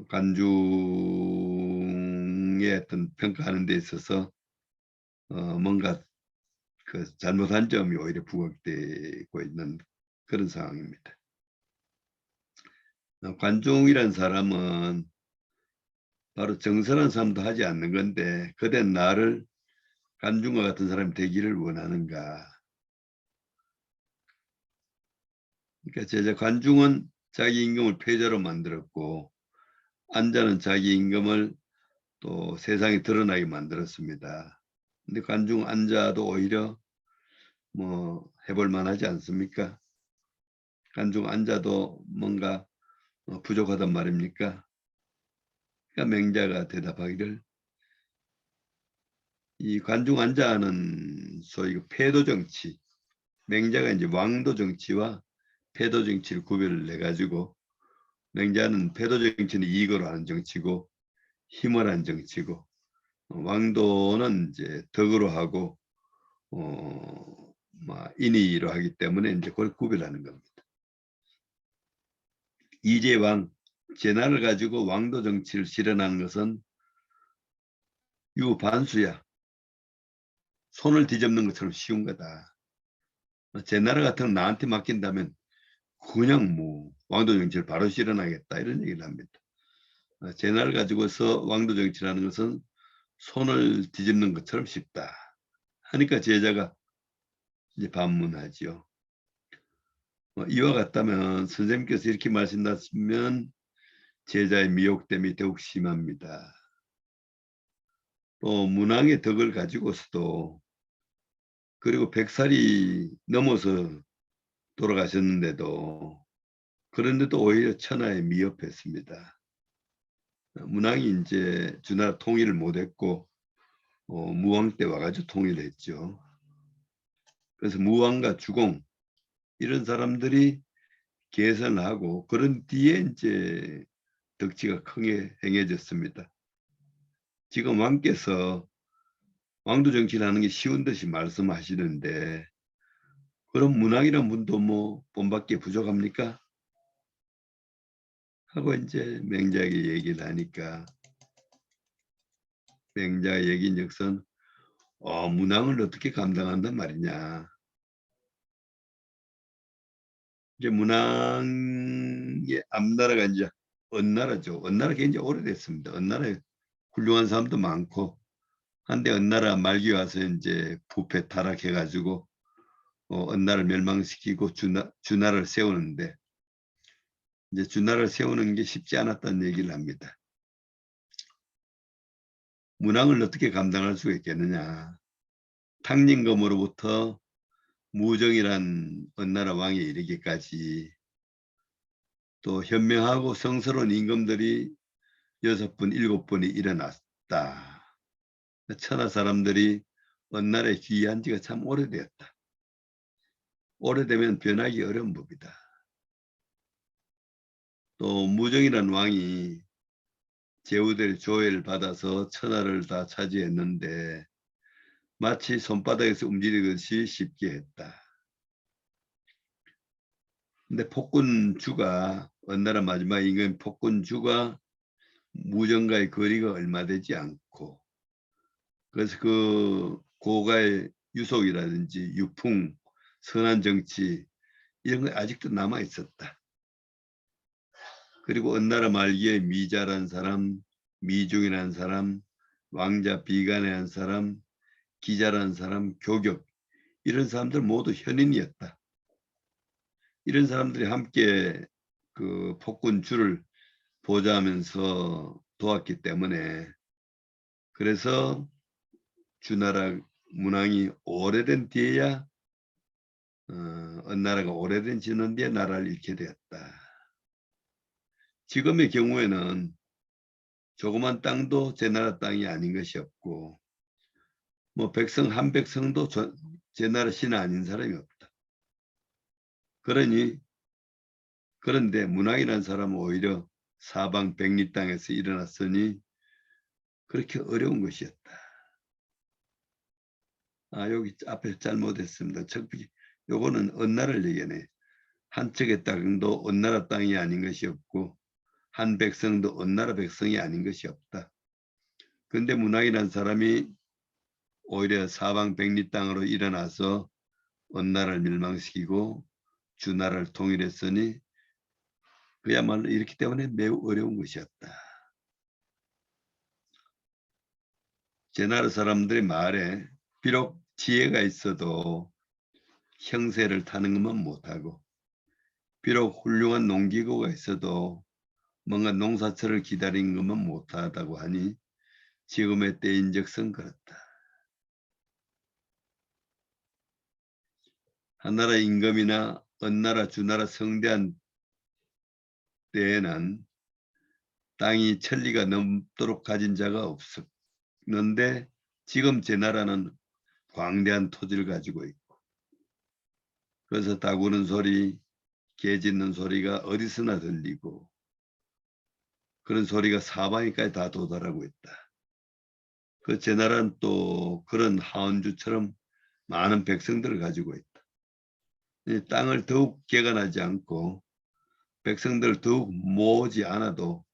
관중의 어떤 평가하는 데 있어서 뭔가 잘못한 점이 오히려 부각되고 있는 그런 상황입니다. 관중이란 사람은 바로 정선한 사람도 하지 않는 건데 그대 나를 관중과 같은 사람이 되기를 원하는가. 그러니까 제자 관중은 자기 임금을 패자로 만들었고 안자는 자기 임금을 또 세상에 드러나게 만들었습니다. 근데 관중 안자도 오히려 뭐 해볼 만하지 않습니까? 관중 안자도 뭔가 부족하단 말입니까? 그러니까 맹자가 대답하기를 이 관중 안자는 소위 패도 정치, 맹자가 이제 왕도 정치와 패도 정치를 구별을 내 가지고 맹자는 패도 정치는 이익으로 하는 정치고 힘을 하는 정치고 왕도는 이제 덕으로 하고 인의로 하기 때문에 이제 그걸 구별하는 겁니다. 이제왕 제나를 가지고 왕도 정치를 실현하는 것은 유반수야. 손을 뒤집는 것처럼 쉬운 거다. 제나라 같은 건 나한테 맡긴다면 그냥 뭐 왕도 정치를 바로 실현하겠다 이런 얘기를 합니다. 제나를 가지고서 왕도 정치라는 것은 손을 뒤집는 것처럼 쉽다. 하니까 제자가 이제 반문하지요. 이와 같다면 선생님께서 이렇게 말씀하시면 제자의 미혹됨이 더욱 심합니다. 또 문왕의 덕을 가지고서도 그리고 100살이 넘어서 돌아가셨는데도 그런데도 오히려 천하에 미흡했습니다. 문왕이 이제 주나라 통일을 못했고 무왕 때 와가지고 통일을 했죠. 그래서 무왕과 주공 이런 사람들이 개선하고 그런 뒤에 이제 덕지가 크게 행해졌습니다. 지금 왕께서 왕도 정치를 하는 게 쉬운 듯이 말씀하시는데 그럼 문왕이란 분도 뭐 본밖에 부족합니까? 하고 이제 맹자에게 얘기를 하니까 맹자의 얘기인즉슨 문왕을 어떻게 감당한단 말이냐. 이제 문왕의 앞나라가 이제 언나라죠. 언나라 굉장히 오래됐습니다. 언나라에 훌륭한 사람도 많고 한데 언나라 말기 와서 이제 부패 타락해가지고 언나라를 멸망시키고 주나라를 세우는데 이제 주나라를 세우는 게 쉽지 않았다는 얘기를 합니다. 문왕을 어떻게 감당할 수가 있겠느냐. 탕림검으로부터 무정이란 언나라 왕에 이르기까지 또 현명하고 성스러운 임금들이 6분, 7분이 일어났다. 천하 사람들이 언나라에 귀의한 지가 참 오래되었다. 오래되면 변하기 어려운 법이다. 또 무정이란 왕이 제후들 조회를 받아서 천하를 다 차지했는데 마치 손바닥에서 움직이듯이 쉽게 했다. 근데 폭군주가 언나라 마지막 임금 폭군주가 무정과의 거리가 얼마 되지 않고 그래서 그 고가의 유속이라든지 유풍, 선한 정치 이런 거 아직도 남아 있었다. 그리고 언나라 말기에 미자란 사람, 미중이라는 사람, 왕자 비간이라는 사람, 기자라는 사람, 교격 이런 사람들 모두 현인이었다. 이런 사람들이 함께 그 폭군주를 보좌하면서 도왔기 때문에 그래서 주나라 문왕이 오래된 뒤에야 언나라가 오래된 지난 뒤에 나라를 잃게 되었다. 지금의 경우에는 조그만 땅도 제 나라 땅이 아닌 것이 없고 뭐 백성 한 백성도 제 나라 신하 아닌 사람이 없다. 그런데 문왕이라는 사람은 오히려 사방 백리 땅에서 일어났으니 그렇게 어려운 것이었다. 여기 앞에 잘못했습니다. 요거는 언나라를 얘기하네. 한척의 땅도 언나라 땅이 아닌 것이 없고 한 백성도 언나라 백성이 아닌 것이 없다. 근데 문왕이라는 사람이 오히려 사방 백리 땅으로 일어나서 언나라를 멸망시키고 주나라를 통일했으니 그야말로 이렇기 때문에 매우 어려운 것이었다. 제 나라 사람들의 말에 비록 지혜가 있어도 형세를 타는 것만 못하고 비록 훌륭한 농기구가 있어도 뭔가 농사철을 기다리는 것만 못하다고 하니 지금의 때인즉슨 그렇다. 한나라 임금이나 언나라 주나라 성대한 때에는 땅이 천리가 넘도록 가진 자가 없었는데 지금 제 나라는 광대한 토지를 가지고 있고 그래서 닭 우는 소리, 개 짖는 소리가 어디서나 들리고 그런 소리가 사방에까지 다 도달하고 있다. 그 제 나라는 또 그런 하원주처럼 많은 백성들을 가지고 있다. 이 땅을 더욱 개간하지 않고 백성들을 더욱 모으지 않아도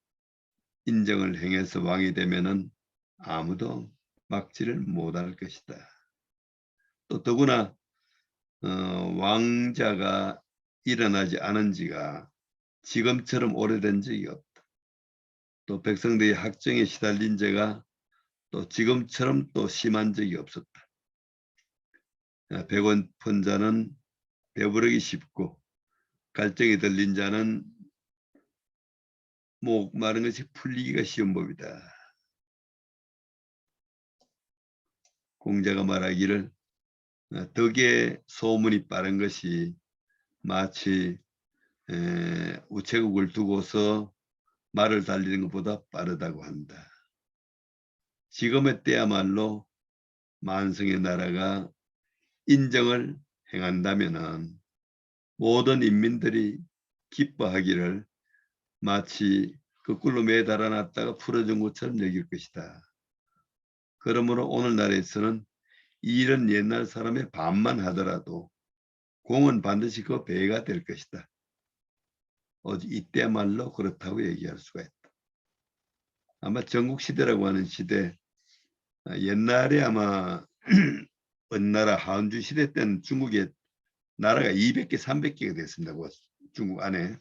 인정을 행해서 왕이 되면은 아무도 막지를 못할 것이다. 또 더구나 왕자가 일어나지 않은 지가 지금처럼 오래된 적이 없다. 또 백성들이 학정에 시달린 죄가 또 지금처럼 또 심한 적이 없었다. 배고픈 자는 배부르기 쉽고 갈증이 들린 자는 목 마른 것이 풀리기가 쉬운 법이다. 공자가 말하기를 덕에 소문이 빠른 것이 마치 우체국을 두고서 말을 달리는 것보다 빠르다고 한다. 지금의 때야말로 만성의 나라가 인정을 행한다면은 모든 인민들이 기뻐하기를 마치 거꾸로 매달아 놨다가 풀어준 것처럼 여길 것이다. 그러므로 오늘날에서는 일은 옛날 사람의 반만 하더라도 공은 반드시 그 배가 될 것이다. 오직 이때야말로 그렇다고 얘기할 수가 있다. 아마 전국시대라고 하는 시대, 옛날에 아마 어느 나라 한주 시대 때는 중국에 나라가 200개, 300개가 됐습니다. 중국 안에.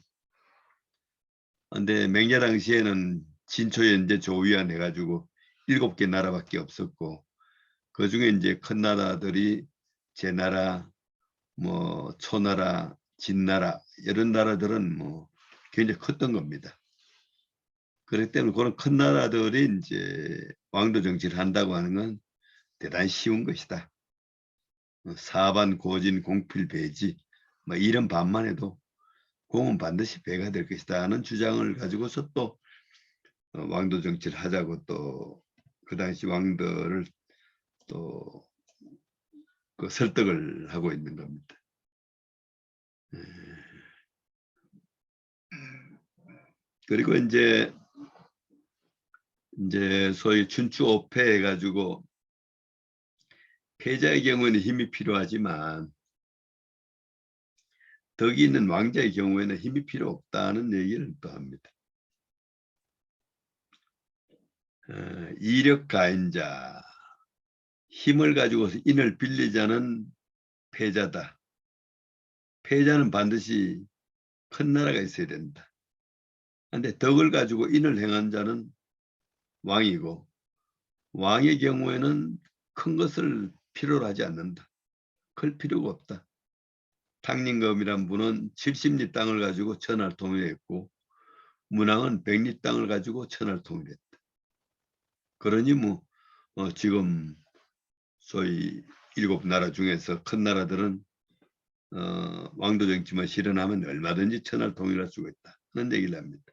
근데 맹자 당시에는 진초연제 조위안 해가지고 7개 나라밖에 없었고, 그 중에 이제 큰 나라들이 제나라, 뭐 초나라, 진나라 이런 나라들은 뭐 굉장히 컸던 겁니다. 그렇기 때문에 그런 큰 나라들이 이제 왕도 정치를 한다고 하는 건 대단히 쉬운 것이다. 사반 고진 공필배지 뭐 이런 반만 해도 공은 반드시 배가 될 것이다 하는 주장을 가지고서 또 왕도 정치를 하자고 또 그 당시 왕들을 또 그 설득을 하고 있는 겁니다. 그리고 이제 소위 춘추오패 해가지고 패자의 경우에는 힘이 필요하지만 덕이 있는 왕자의 경우에는 힘이 필요 없다는 얘기를 또 합니다. 이력가인자, 힘을 가지고서 인을 빌리자는 패자다. 패자는 반드시 큰 나라가 있어야 된다. 그런데 덕을 가지고 인을 행한 자는 왕이고, 왕의 경우에는 큰 것을 필요로 하지 않는다. 클 필요가 없다. 탕림검이란 분은 70리 땅을 가지고 천하를 통일했고, 문왕은 100리 땅을 가지고 천하를 통일했다. 그러니 뭐 지금 소위 7나라 중에서 큰 나라들은 왕도 정치만 실현하면 얼마든지 천하를 통일할 수가 있다. 그런 얘기를 합니다.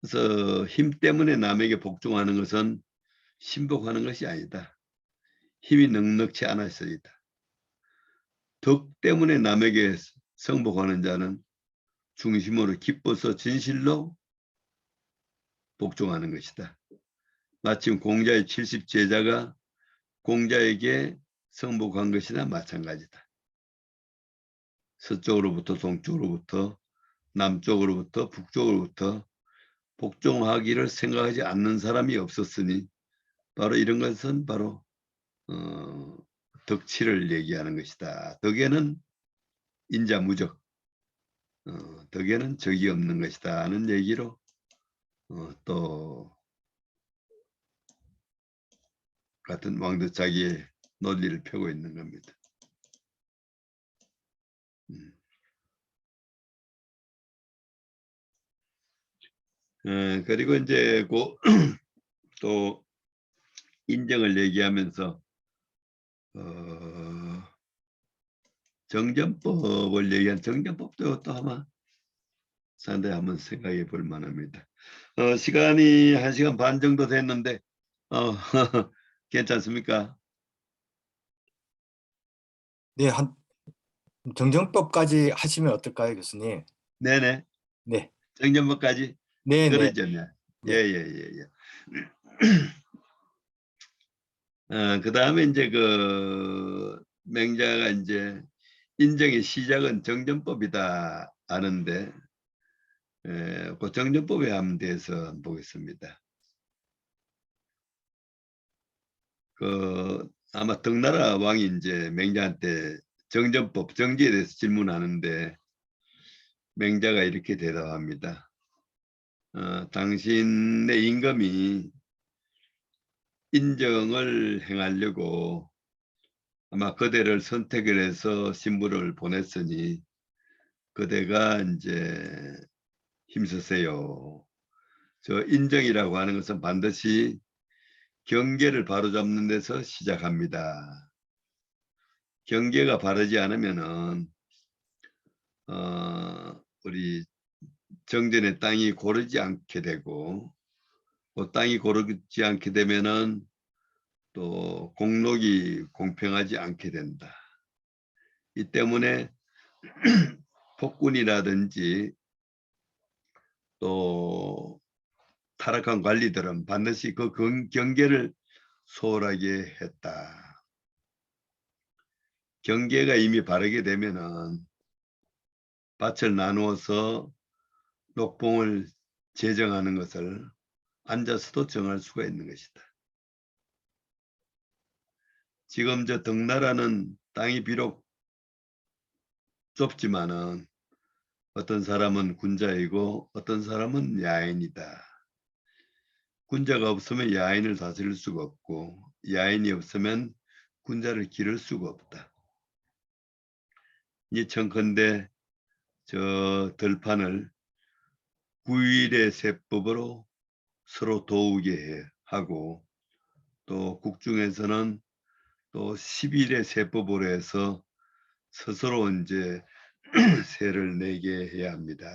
그래서 힘 때문에 남에게 복종하는 것은 신복하는 것이 아니다. 힘이 넉넉치 않아서이다. 덕 때문에 남에게 성복하는 자는 중심으로 기뻐서 진실로 복종하는 것이다. 마침 공자의 70제자가 공자에게 성복한 것이나 마찬가지다. 서쪽으로부터 동쪽으로부터 남쪽으로부터 북쪽으로부터 복종하기를 생각하지 않는 사람이 없었으니 바로 이런 것은 바로 덕치를 얘기하는 것이다. 덕에는 인자무적, 덕에는 적이 없는 것이다 하는 얘기로 또 같은 왕도자기의 논리를 펴고 있는 겁니다. 그리고 이제 또 인정을 얘기하면서 정전법을 얘기한 정전법도 또 아마 상당히 한번 생각해 볼 만합니다. 시간이 1시간 반 정도 됐는데 괜찮습니까? 네, 정정법까지 하시면 어떨까요, 교수님? 네네. 네. 정전법까지? 네, 네. 그러죠. 네. 네. 예. 그 다음에 이제 맹자가 이제 인정의 시작은 정전법이다 하는데 그 정전법에 한번 대해서 보겠습니다. 아마 덕나라 왕이 이제 맹자한테 정전법, 정지에 대해서 질문하는데 맹자가 이렇게 대답합니다. 당신의 임금이 인정을 행하려고 아마 그대를 선택을 해서 신부를 보냈으니 그대가 이제 힘쓰세요. 저 인정이라고 하는 것은 반드시 경계를 바로잡는 데서 시작합니다. 경계가 바르지 않으면은 우리 정전의 땅이 고르지 않게 되고 그 땅이 고르지 않게 되면은 또 공록이 공평하지 않게 된다. 이 때문에 폭군이라든지 또 타락한 관리들은 반드시 그 경계를 소홀하게 했다. 경계가 이미 바르게 되면은 밭을 나누어서 녹봉을 재정하는 것을 앉아서도 정할 수가 있는 것이다. 지금 저 덩나라는 땅이 비록 좁지만은 어떤 사람은 군자이고 어떤 사람은 야인이다. 군자가 없으면 야인을 다스릴 수가 없고 야인이 없으면 군자를 기를 수가 없다. 이 청컨대 저 들판을 9일의 세법으로 서로 도우게 하고 또 국중에서는 또 10일의 세법으로 해서 스스로 이제 세를 내게 해야 합니다.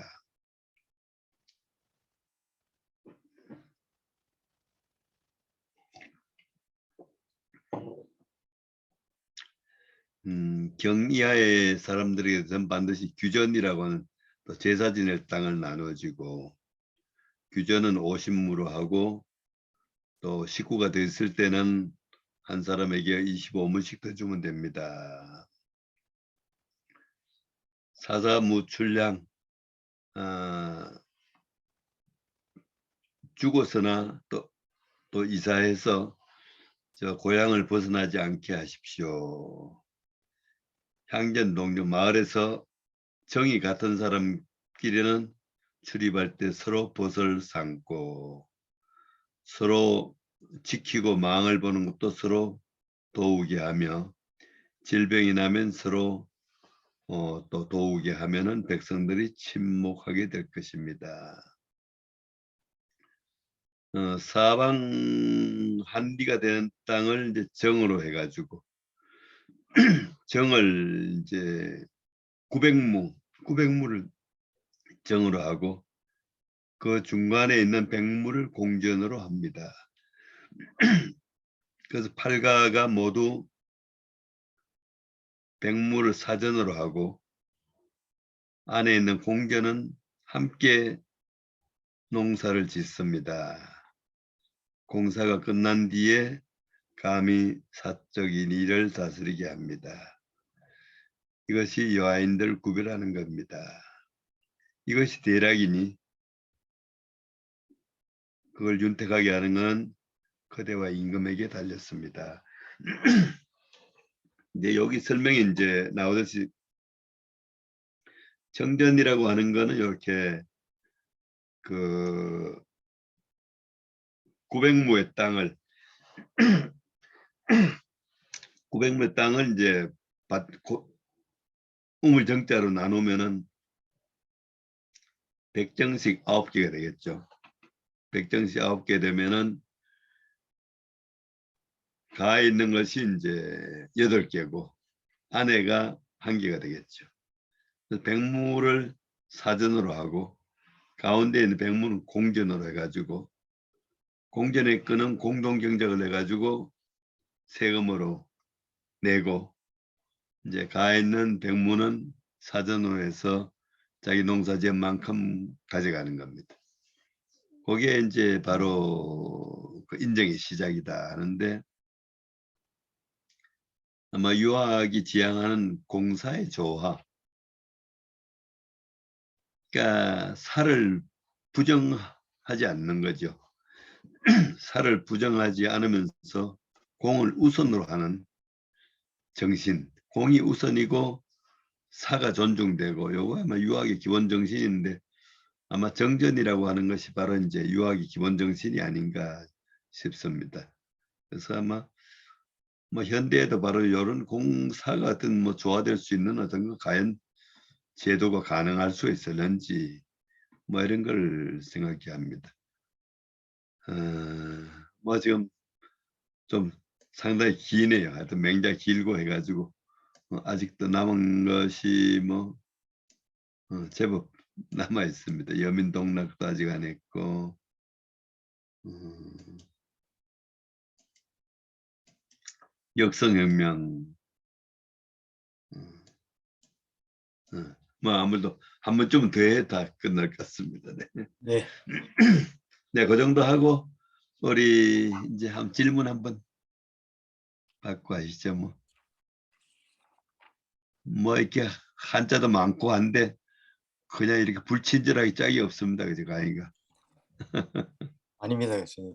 경이하의 사람들에게서는 반드시 규전이라고 하는 또 제사 지낼 땅을 나눠주고 규전은 50무로 하고 또 식구가 됐을 때는 한 사람에게 25무씩 더 주면 됩니다. 사사무출량 죽어서나 또 이사해서 저 고향을 벗어나지 않게 하십시오. 향전 동료 마을에서 정이 같은 사람끼리는 출입할 때 서로 벗을 삼고 서로 지키고 망을 보는 것도 서로 도우게 하며 질병이 나면 서로 또 도우게 하면은 백성들이 침묵하게 될 것입니다. 사방 한디가 되는 땅을 이제 정으로 해가지고 정을 이제 900무를 정으로 하고 그 중간에 있는 100무를 공전으로 합니다. 그래서 팔가가 모두 100무를 사전으로 하고 안에 있는 공전은 함께 농사를 짓습니다. 공사가 끝난 뒤에 감히 사적인 일을 다스리게 합니다. 이것이 여아인들 구별하는 겁니다. 이것이 대략이니 그걸 윤택하게 하는 건 거대와 임금에게 달렸습니다. 이제 여기 설명이 이제 나오듯이 정전이라고 하는 거는 이렇게 그 900무의 땅을 900무의 땅을 이제 우물정자로 나누면은 백정식 9개가 되겠죠. 백정식 9개 되면은 가에 있는 것이 이제 8개고 안에가 1개가 되겠죠. 그래서 백무를 사전으로 하고 가운데 있는 백무는 공전으로 해가지고 공전의 끈은 공동경작을 해가지고 세금으로 내고 이제 가에 있는 백무는 사전으로 해서 자기 농사지은 만큼 가져가는 겁니다. 그게 이제 바로 그 인정의 시작이다 하는데 아마 유학이 지향하는 공사의 조화, 그러니까 살을 부정하지 않는 거죠. 살을 부정하지 않으면서 공을 우선으로 하는 정신, 공이 우선이고 사가 존중되고 요거 아마 유학의 기본 정신인데 아마 정전이라고 하는 것이 바로 이제 유학의 기본 정신이 아닌가 싶습니다. 그래서 아마 뭐 현대에도 바로 이런 공사가 어떤 뭐 조화될 수 있는 어떤 거 과연 제도가 가능할 수 있을는지 뭐 이런 걸 생각해 합니다. 뭐 지금 좀 상당히 기네요. 하여튼 맹자 길고 해가지고 아직도 남은 것이 뭐 제법 남아 있습니다. 여민동락도 아직 안 했고 역성혁명 뭐 아무래도 한 번쯤은 더 해 다 끝날 것 같습니다. 네. 네. 네, 그 정도 하고 우리 이제 한 질문 한번 받고 하시죠. 뭐 이렇게 한자도 많고 한데 그냥 이렇게 불친절하게 짝이 없습니다. 그죠, 강의가? 아닙니다, 교수님.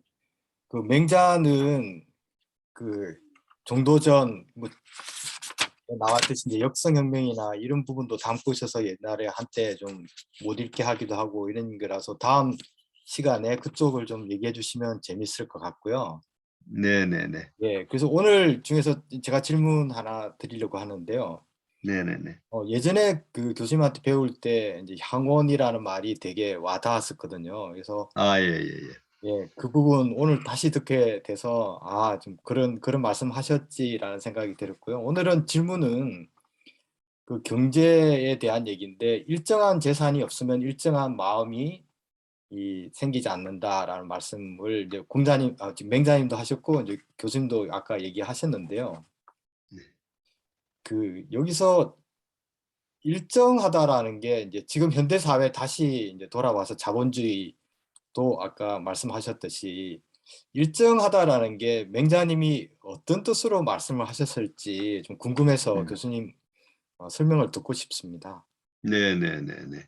그 맹자는 그 정도전 뭐 나왔듯이 이제 역성혁명이나 이런 부분도 담고 있어서 옛날에 한때 좀 못 읽게 하기도 하고 이런 거라서 다음 시간에 그쪽을 좀 얘기해 주시면 재밌을 것 같고요. 네네네. 예, 그래서 오늘 중에서 제가 질문 하나 드리려고 하는데요. 네네네. 예전에 그 교수님한테 배울 때 이제 향원이라는 말이 되게 와닿았었거든요. 그래서 아, 예, 예, 예. 예, 그 부분 오늘 다시 듣게 돼서 좀 그런 말씀 하셨지라는 생각이 들었고요. 오늘은 질문은 그 경제에 대한 얘기인데 일정한 재산이 없으면 일정한 마음이 생기지 않는다라는 말씀을 이제 공자님, 지금 맹자님도 하셨고 이제 교수님도 아까 얘기하셨는데요. 네. 그 여기서 일정하다라는 게 이제 지금 현대 사회 다시 이제 돌아와서 자본주의도 아까 말씀하셨듯이 일정하다라는 게 맹자님이 어떤 뜻으로 말씀을 하셨을지 좀 궁금해서 교수님 설명을 듣고 싶습니다. 네네네네.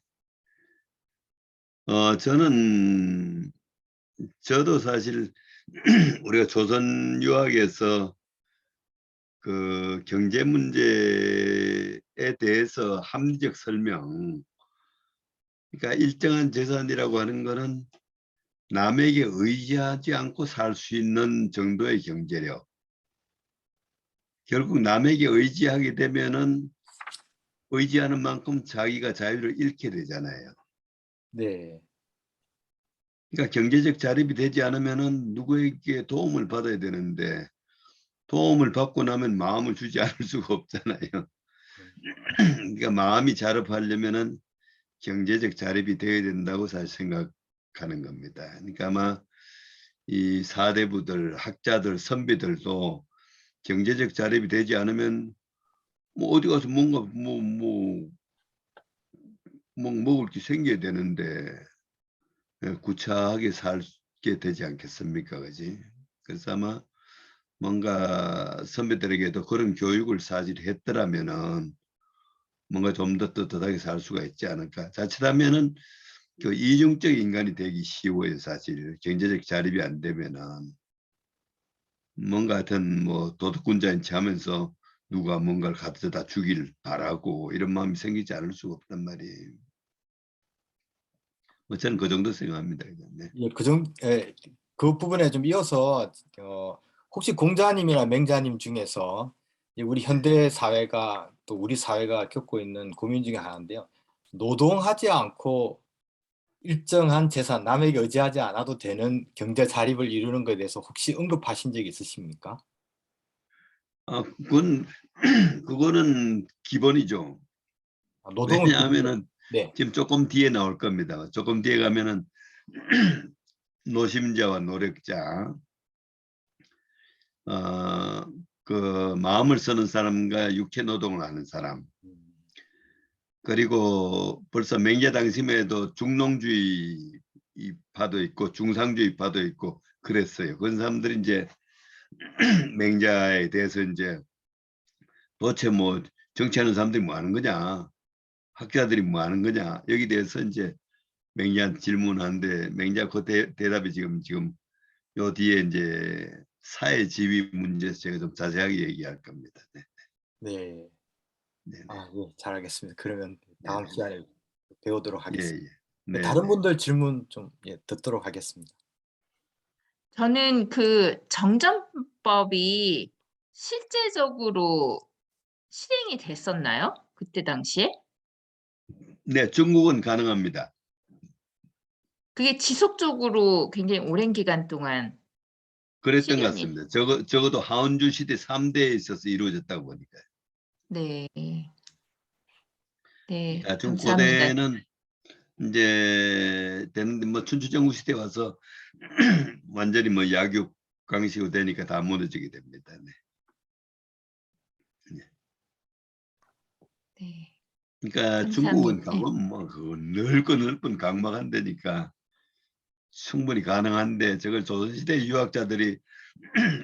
저도 사실 우리가 조선 유학에서 그 경제 문제에 대해서 합리적 설명, 그러니까 일정한 재산이라고 하는 거는 남에게 의지하지 않고 살 수 있는 정도의 경제력. 결국 남에게 의지하게 되면은 의지하는 만큼 자기가 자유를 잃게 되잖아요. 네, 그러니까 경제적 자립이 되지 않으면은 누구에게 도움을 받아야 되는데 도움을 받고 나면 마음을 주지 않을 수가 없잖아요. 그러니까 마음이 자립하려면은 경제적 자립이 되어야 된다고 사실 생각하는 겁니다. 그러니까 아마 이 사대부들, 학자들, 선비들도 경제적 자립이 되지 않으면 뭐 어디 가서 뭔가 뭐 먹을 게 생겨야 되는데 구차하게 살게 되지 않겠습니까, 그지? 그래서 아마 뭔가 선배들에게도 그런 교육을 사실 했더라면은 뭔가 좀 더 떳떳하게 살 수가 있지 않을까. 자칫하면은 그 이중적 인간이 되기 쉬워요, 사실. 경제적 자립이 안 되면은 뭔가 하여튼 뭐 도둑군자인 체 하면서 누가 뭔가를 가져다 주길 바라고 이런 마음이 생기지 않을 수가 없단 말이에요. 뭐 저는 그 정도 생각합니다. 네. 예, 그 부분에 좀 이어서 혹시 공자님이나 맹자님 중에서 우리 네. 현대 사회가 또 우리 사회가 겪고 있는 고민 중에 하나인데요. 노동하지 않고 일정한 재산, 남에게 의지하지 않아도 되는 경제 자립을 이루는 것에 대해서 혹시 언급하신 적이 있으십니까? 그건 그거는 기본이죠. 노동은 기본이다. 왜냐하면은 네. 지금 조금 뒤에 나올 겁니다. 조금 뒤에 가면은 노심자와 노력자, 어, 그 마음을 쓰는 사람과 육체 노동을 하는 사람, 그리고 벌써 맹자 당시에도 중농주의 파도 있고 중상주의 파도 있고 그랬어요. 그런 사람들이 이제 맹자에 대해서 이제 도대체 뭐 정치하는 사람들이 뭐 하는 거냐, 학자들이 뭐 하는 거냐, 여기 대해서 이제 맹자한테 질문하는데 맹자 그 대답이 지금 요 뒤에 이제 사회 지위 문제에서 제가 좀 자세하게 얘기할 겁니다. 네, 네. 네, 네, 예, 잘 알겠습니다. 그러면 네, 다음 네, 네. 시간에 배우도록 예, 하겠습니다. 예, 네, 다른 네. 분들 질문 좀 듣도록 하겠습니다. 저는 그 정전법이 실제적으로 실행이 됐었나요? 그때 당시에? 네, 중국은 가능합니다. 그게 지속적으로 굉장히 오랜 기간 동안 그랬던 것 실현이. 같습니다. 적어도 하은주 시대 3대에 있어서 이루어졌다고 보니까. 네. 네, 자, 감사합니다. 중고대는 이제 되는데 뭐 춘추전국 시대 와서 완전히 뭐 약육 강식으로 되니까 다 무너지게 됩니다. 네. 네. 그러니까 중국은 감사합니다. 네. 가면 뭐 그 넓은 강막한 데니까 충분히 가능한데 저걸 조선시대 유학자들이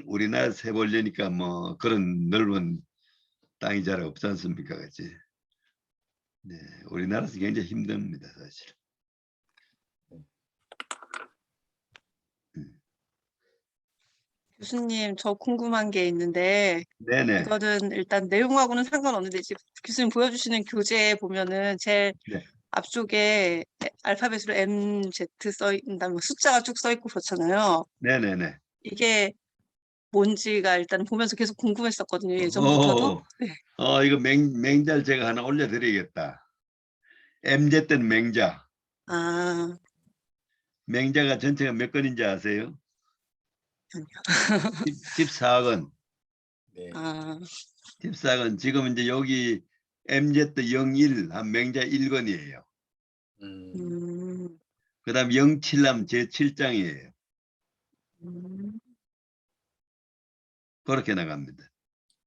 우리나라에서 해보려니까 뭐 그런 넓은 땅이 잘 없지 않습니까, 그치? 네, 우리나라에서 굉장히 힘듭니다, 사실. 교수님, 저 궁금한 게 있는데, 네네. 이거는 일단 내용하고는 상관없는데, 지금 교수님 보여주시는 교재에 보면은 제일 네. 앞쪽에 알파벳으로 MZ 써 있다면 숫자가 쭉 써 있고 그렇잖아요. 네네네. 이게 뭔지가 일단 보면서 계속 궁금했었거든요, 예전부터도. 네. 이거 맹자를 제가 하나 올려드리겠다. MZ는 맹자. 아, 맹자가 전체가 몇 건인지 아세요? 아니요. 14건. 네. 아, 14건. 지금 이제 여기 MZ01 한 맹자 1건이에요. 음, 그 다음 07남 제7장이에요. 음. 그렇게 나갑니다.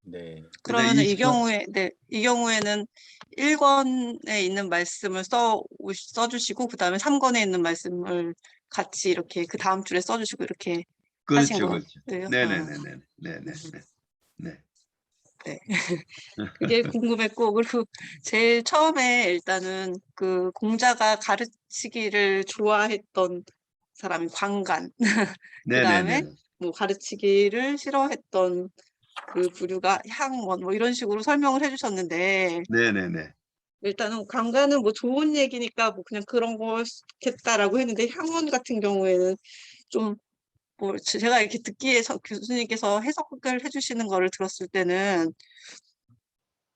네. 그다음 그러면은 이 28, 경우에, 네, 이 경우에는 1권에 있는 말씀을 써주시고, 그 다음에 3권에 있는 말씀을 같이 이렇게 그 다음 줄에 써주시고, 이렇게 하신 그렇죠, 그렇죠. 거예요. 아, 네네네네. 네네. 네. 네. 그게 궁금했고, 그리고 제일 처음에 일단은 그 공자가 가르치기를 좋아했던 사람이 광간, 그 다음에 네네네. 뭐 가르치기를 싫어했던 그 부류가 향원, 뭐 이런 식으로 설명을 해주셨는데, 네네네. 일단은 광가는 뭐 좋은 얘기니까 뭐 그냥 그런 거겠다라고 했는데, 향원 같은 경우에는 좀 뭐 제가 이렇게 듣기에 교수님께서 해석을 해주시는 거를 들었을 때는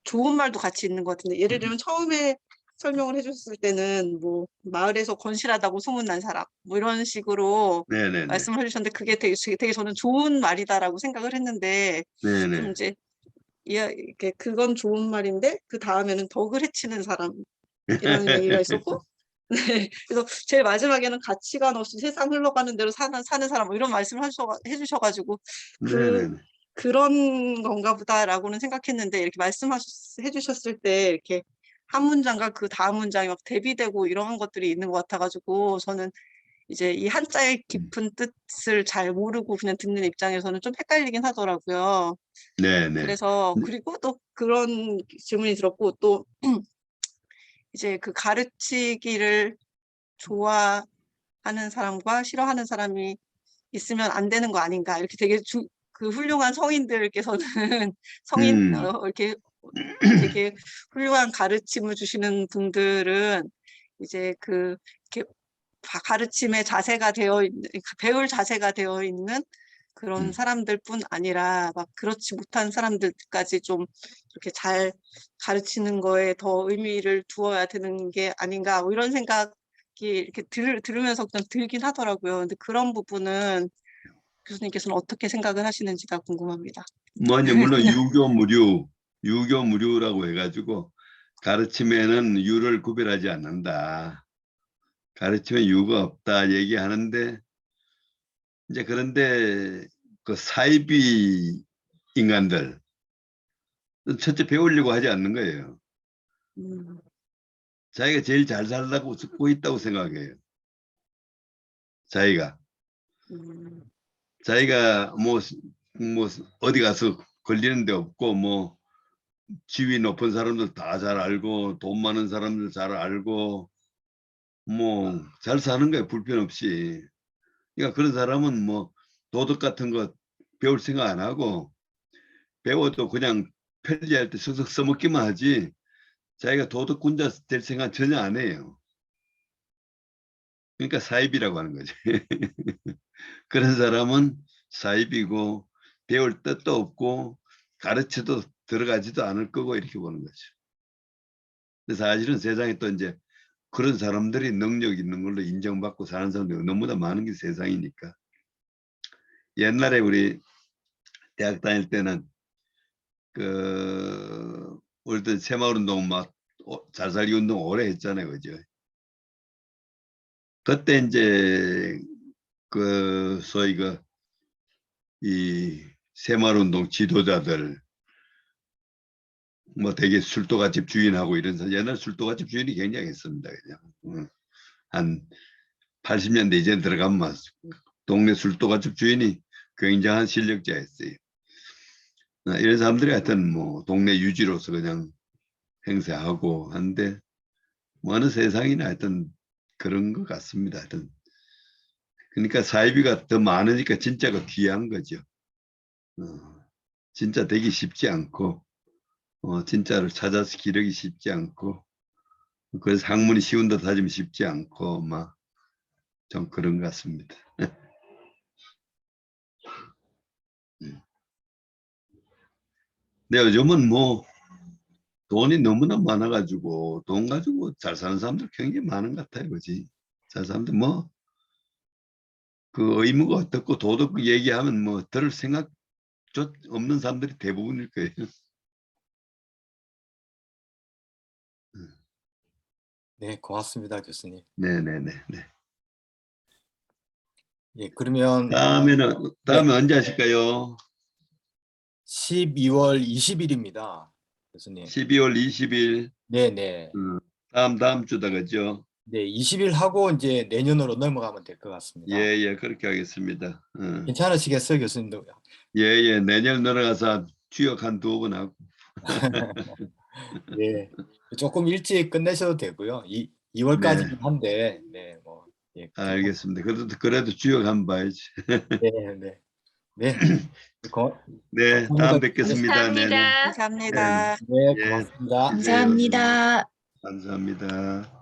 좋은 말도 같이 있는 것 같은데, 예를 들면 처음에 설명을 해줬을 때는 뭐 마을에서 건실하다고 소문난 사람 뭐 이런 식으로 네네네. 말씀을 해주셨는데, 그게 되게 저는 좋은 말이다라고 생각을 했는데, 좀 네네. 이제 이렇게 그건 좋은 말인데 그 다음에는 덕을 해치는 사람 이런 얘기가 있었고, 네, 그래서 제일 마지막에는 가치관 없이 세상 흘러가는 대로 사는 사람 뭐 이런 말씀을 해주셔가지고 네네네. 그런 건가 보다라고는 생각했는데, 이렇게 해주셨을 때 이렇게 한 문장과 그 다음 문장이 막 대비되고 이런 것들이 있는 것 같아가지고, 저는 이제 이 한자의 깊은 뜻을 잘 모르고 그냥 듣는 입장에서는 좀 헷갈리긴 하더라고요. 네네. 그래서 그리고 또 그런 질문이 들었고, 또 이제 그 가르치기를 좋아하는 사람과 싫어하는 사람이 있으면 안 되는 거 아닌가, 이렇게 되게 그 훌륭한 성인들께서는 이렇게 되게 훌륭한 가르침을 주시는 분들은 이제 이렇게 가르침의 자세가 되어 있는, 배울 자세가 되어 있는 그런 사람들뿐 아니라 막 그렇지 못한 사람들까지 좀 이렇게 잘 가르치는 거에 더 의미를 두어야 되는 게 아닌가, 뭐 이런 생각이 이렇게 들으면서 그냥 들긴 하더라고요. 근데 그런 부분은 교수님께서는 어떻게 생각을 하시는지가 궁금합니다. 뭐냐, 물론 유교 무류라고 해가지고 가르침에는 유를 구별하지 않는다. 가르침에 유가 없다 얘기하는데, 이제 그런데 그 사이비 인간들 첫째 배우려고 하지 않는 거예요. 음, 자기가 제일 잘 살라고 듣고 있다고 생각해요. 자기가 음, 뭐 어디 가서 걸리는 데 없고, 뭐 지위 높은 사람들 다 잘 알고, 돈 많은 사람들 잘 알고, 뭐 잘 사는 거예요, 불편 없이. 그러니까 그런 사람은 뭐 도덕 같은 거 배울 생각 안 하고, 배워도 그냥 편리할 때 쓱쓱 써먹기만 하지, 자기가 도덕군자 될 생각 전혀 안 해요. 그러니까 사입이라고 하는 거지. 그런 사람은 사입이고, 배울 뜻도 없고 가르쳐도 들어가지도 않을 거고, 이렇게 보는 거죠. 근데 사실은 세상에 또 이제 그런 사람들이 능력 있는 걸로 인정받고 사는 사람들이 너무나 많은 게 세상이니까. 옛날에 우리 대학 다닐 때는 우리들 새마을운동 막 잘살기 운동 오래 했잖아요, 그죠? 그때 이제 소위 이 새마을운동 지도자들 뭐 되게 술도가집 주인하고 이런 옛날 술도가집 주인이 굉장했습니다. 그냥 한 80년대 이제 들어가면 막 동네 술도가집 주인이 굉장한 실력자였어요. 이런 사람들이 하여튼 뭐 동네 유지로서 그냥 행세하고 하는데 뭐 어느 세상이나 하여튼 그런 것 같습니다. 하여튼 그러니까 사이비가 더 많으니까 진짜가 귀한 거죠. 진짜 되기 쉽지 않고 진짜를 찾아서 기르기 쉽지 않고 그래서 학문이 쉬운 듯 하지만 쉽지 않고 막 좀 그런 것 같습니다. 근데 요즘은 뭐 돈이 너무나 많아가지고 돈 가지고 잘 사는 사람들 굉장히 많은 것 같아요. 그지? 잘 사람들 뭐 그 의무가 어떻고 도덕 얘기하면 뭐 들을 생각 없는 사람들이 대부분일 거예요. 네, 고맙습니다, 교수님. 네네네. 예, 그러면 다음에 언제 하실까요? 12월 20일입니다, 교수님. 12월 20일. 네. 다음 주다 그죠? 네, 20일 하고 이제 내년으로 넘어가면 될 것 같습니다. 예, 그렇게 하겠습니다. 괜찮으시겠어요, 교수님도? 예, 내년 넘어가서 취역 한 2번 하고. 네, 조금 일찍 끝내셔도 되고요. 2월까지는 한데, 네, 뭐, 예, 알겠습니다. 그래도 취역 한번 봐야지. 네. 네, 감사합니다. 다음 뵙겠습니다. 감사합니다. 감사합니다. 네, 예, 고맙습니다. 쉬세요. 감사합니다. 감사합니다.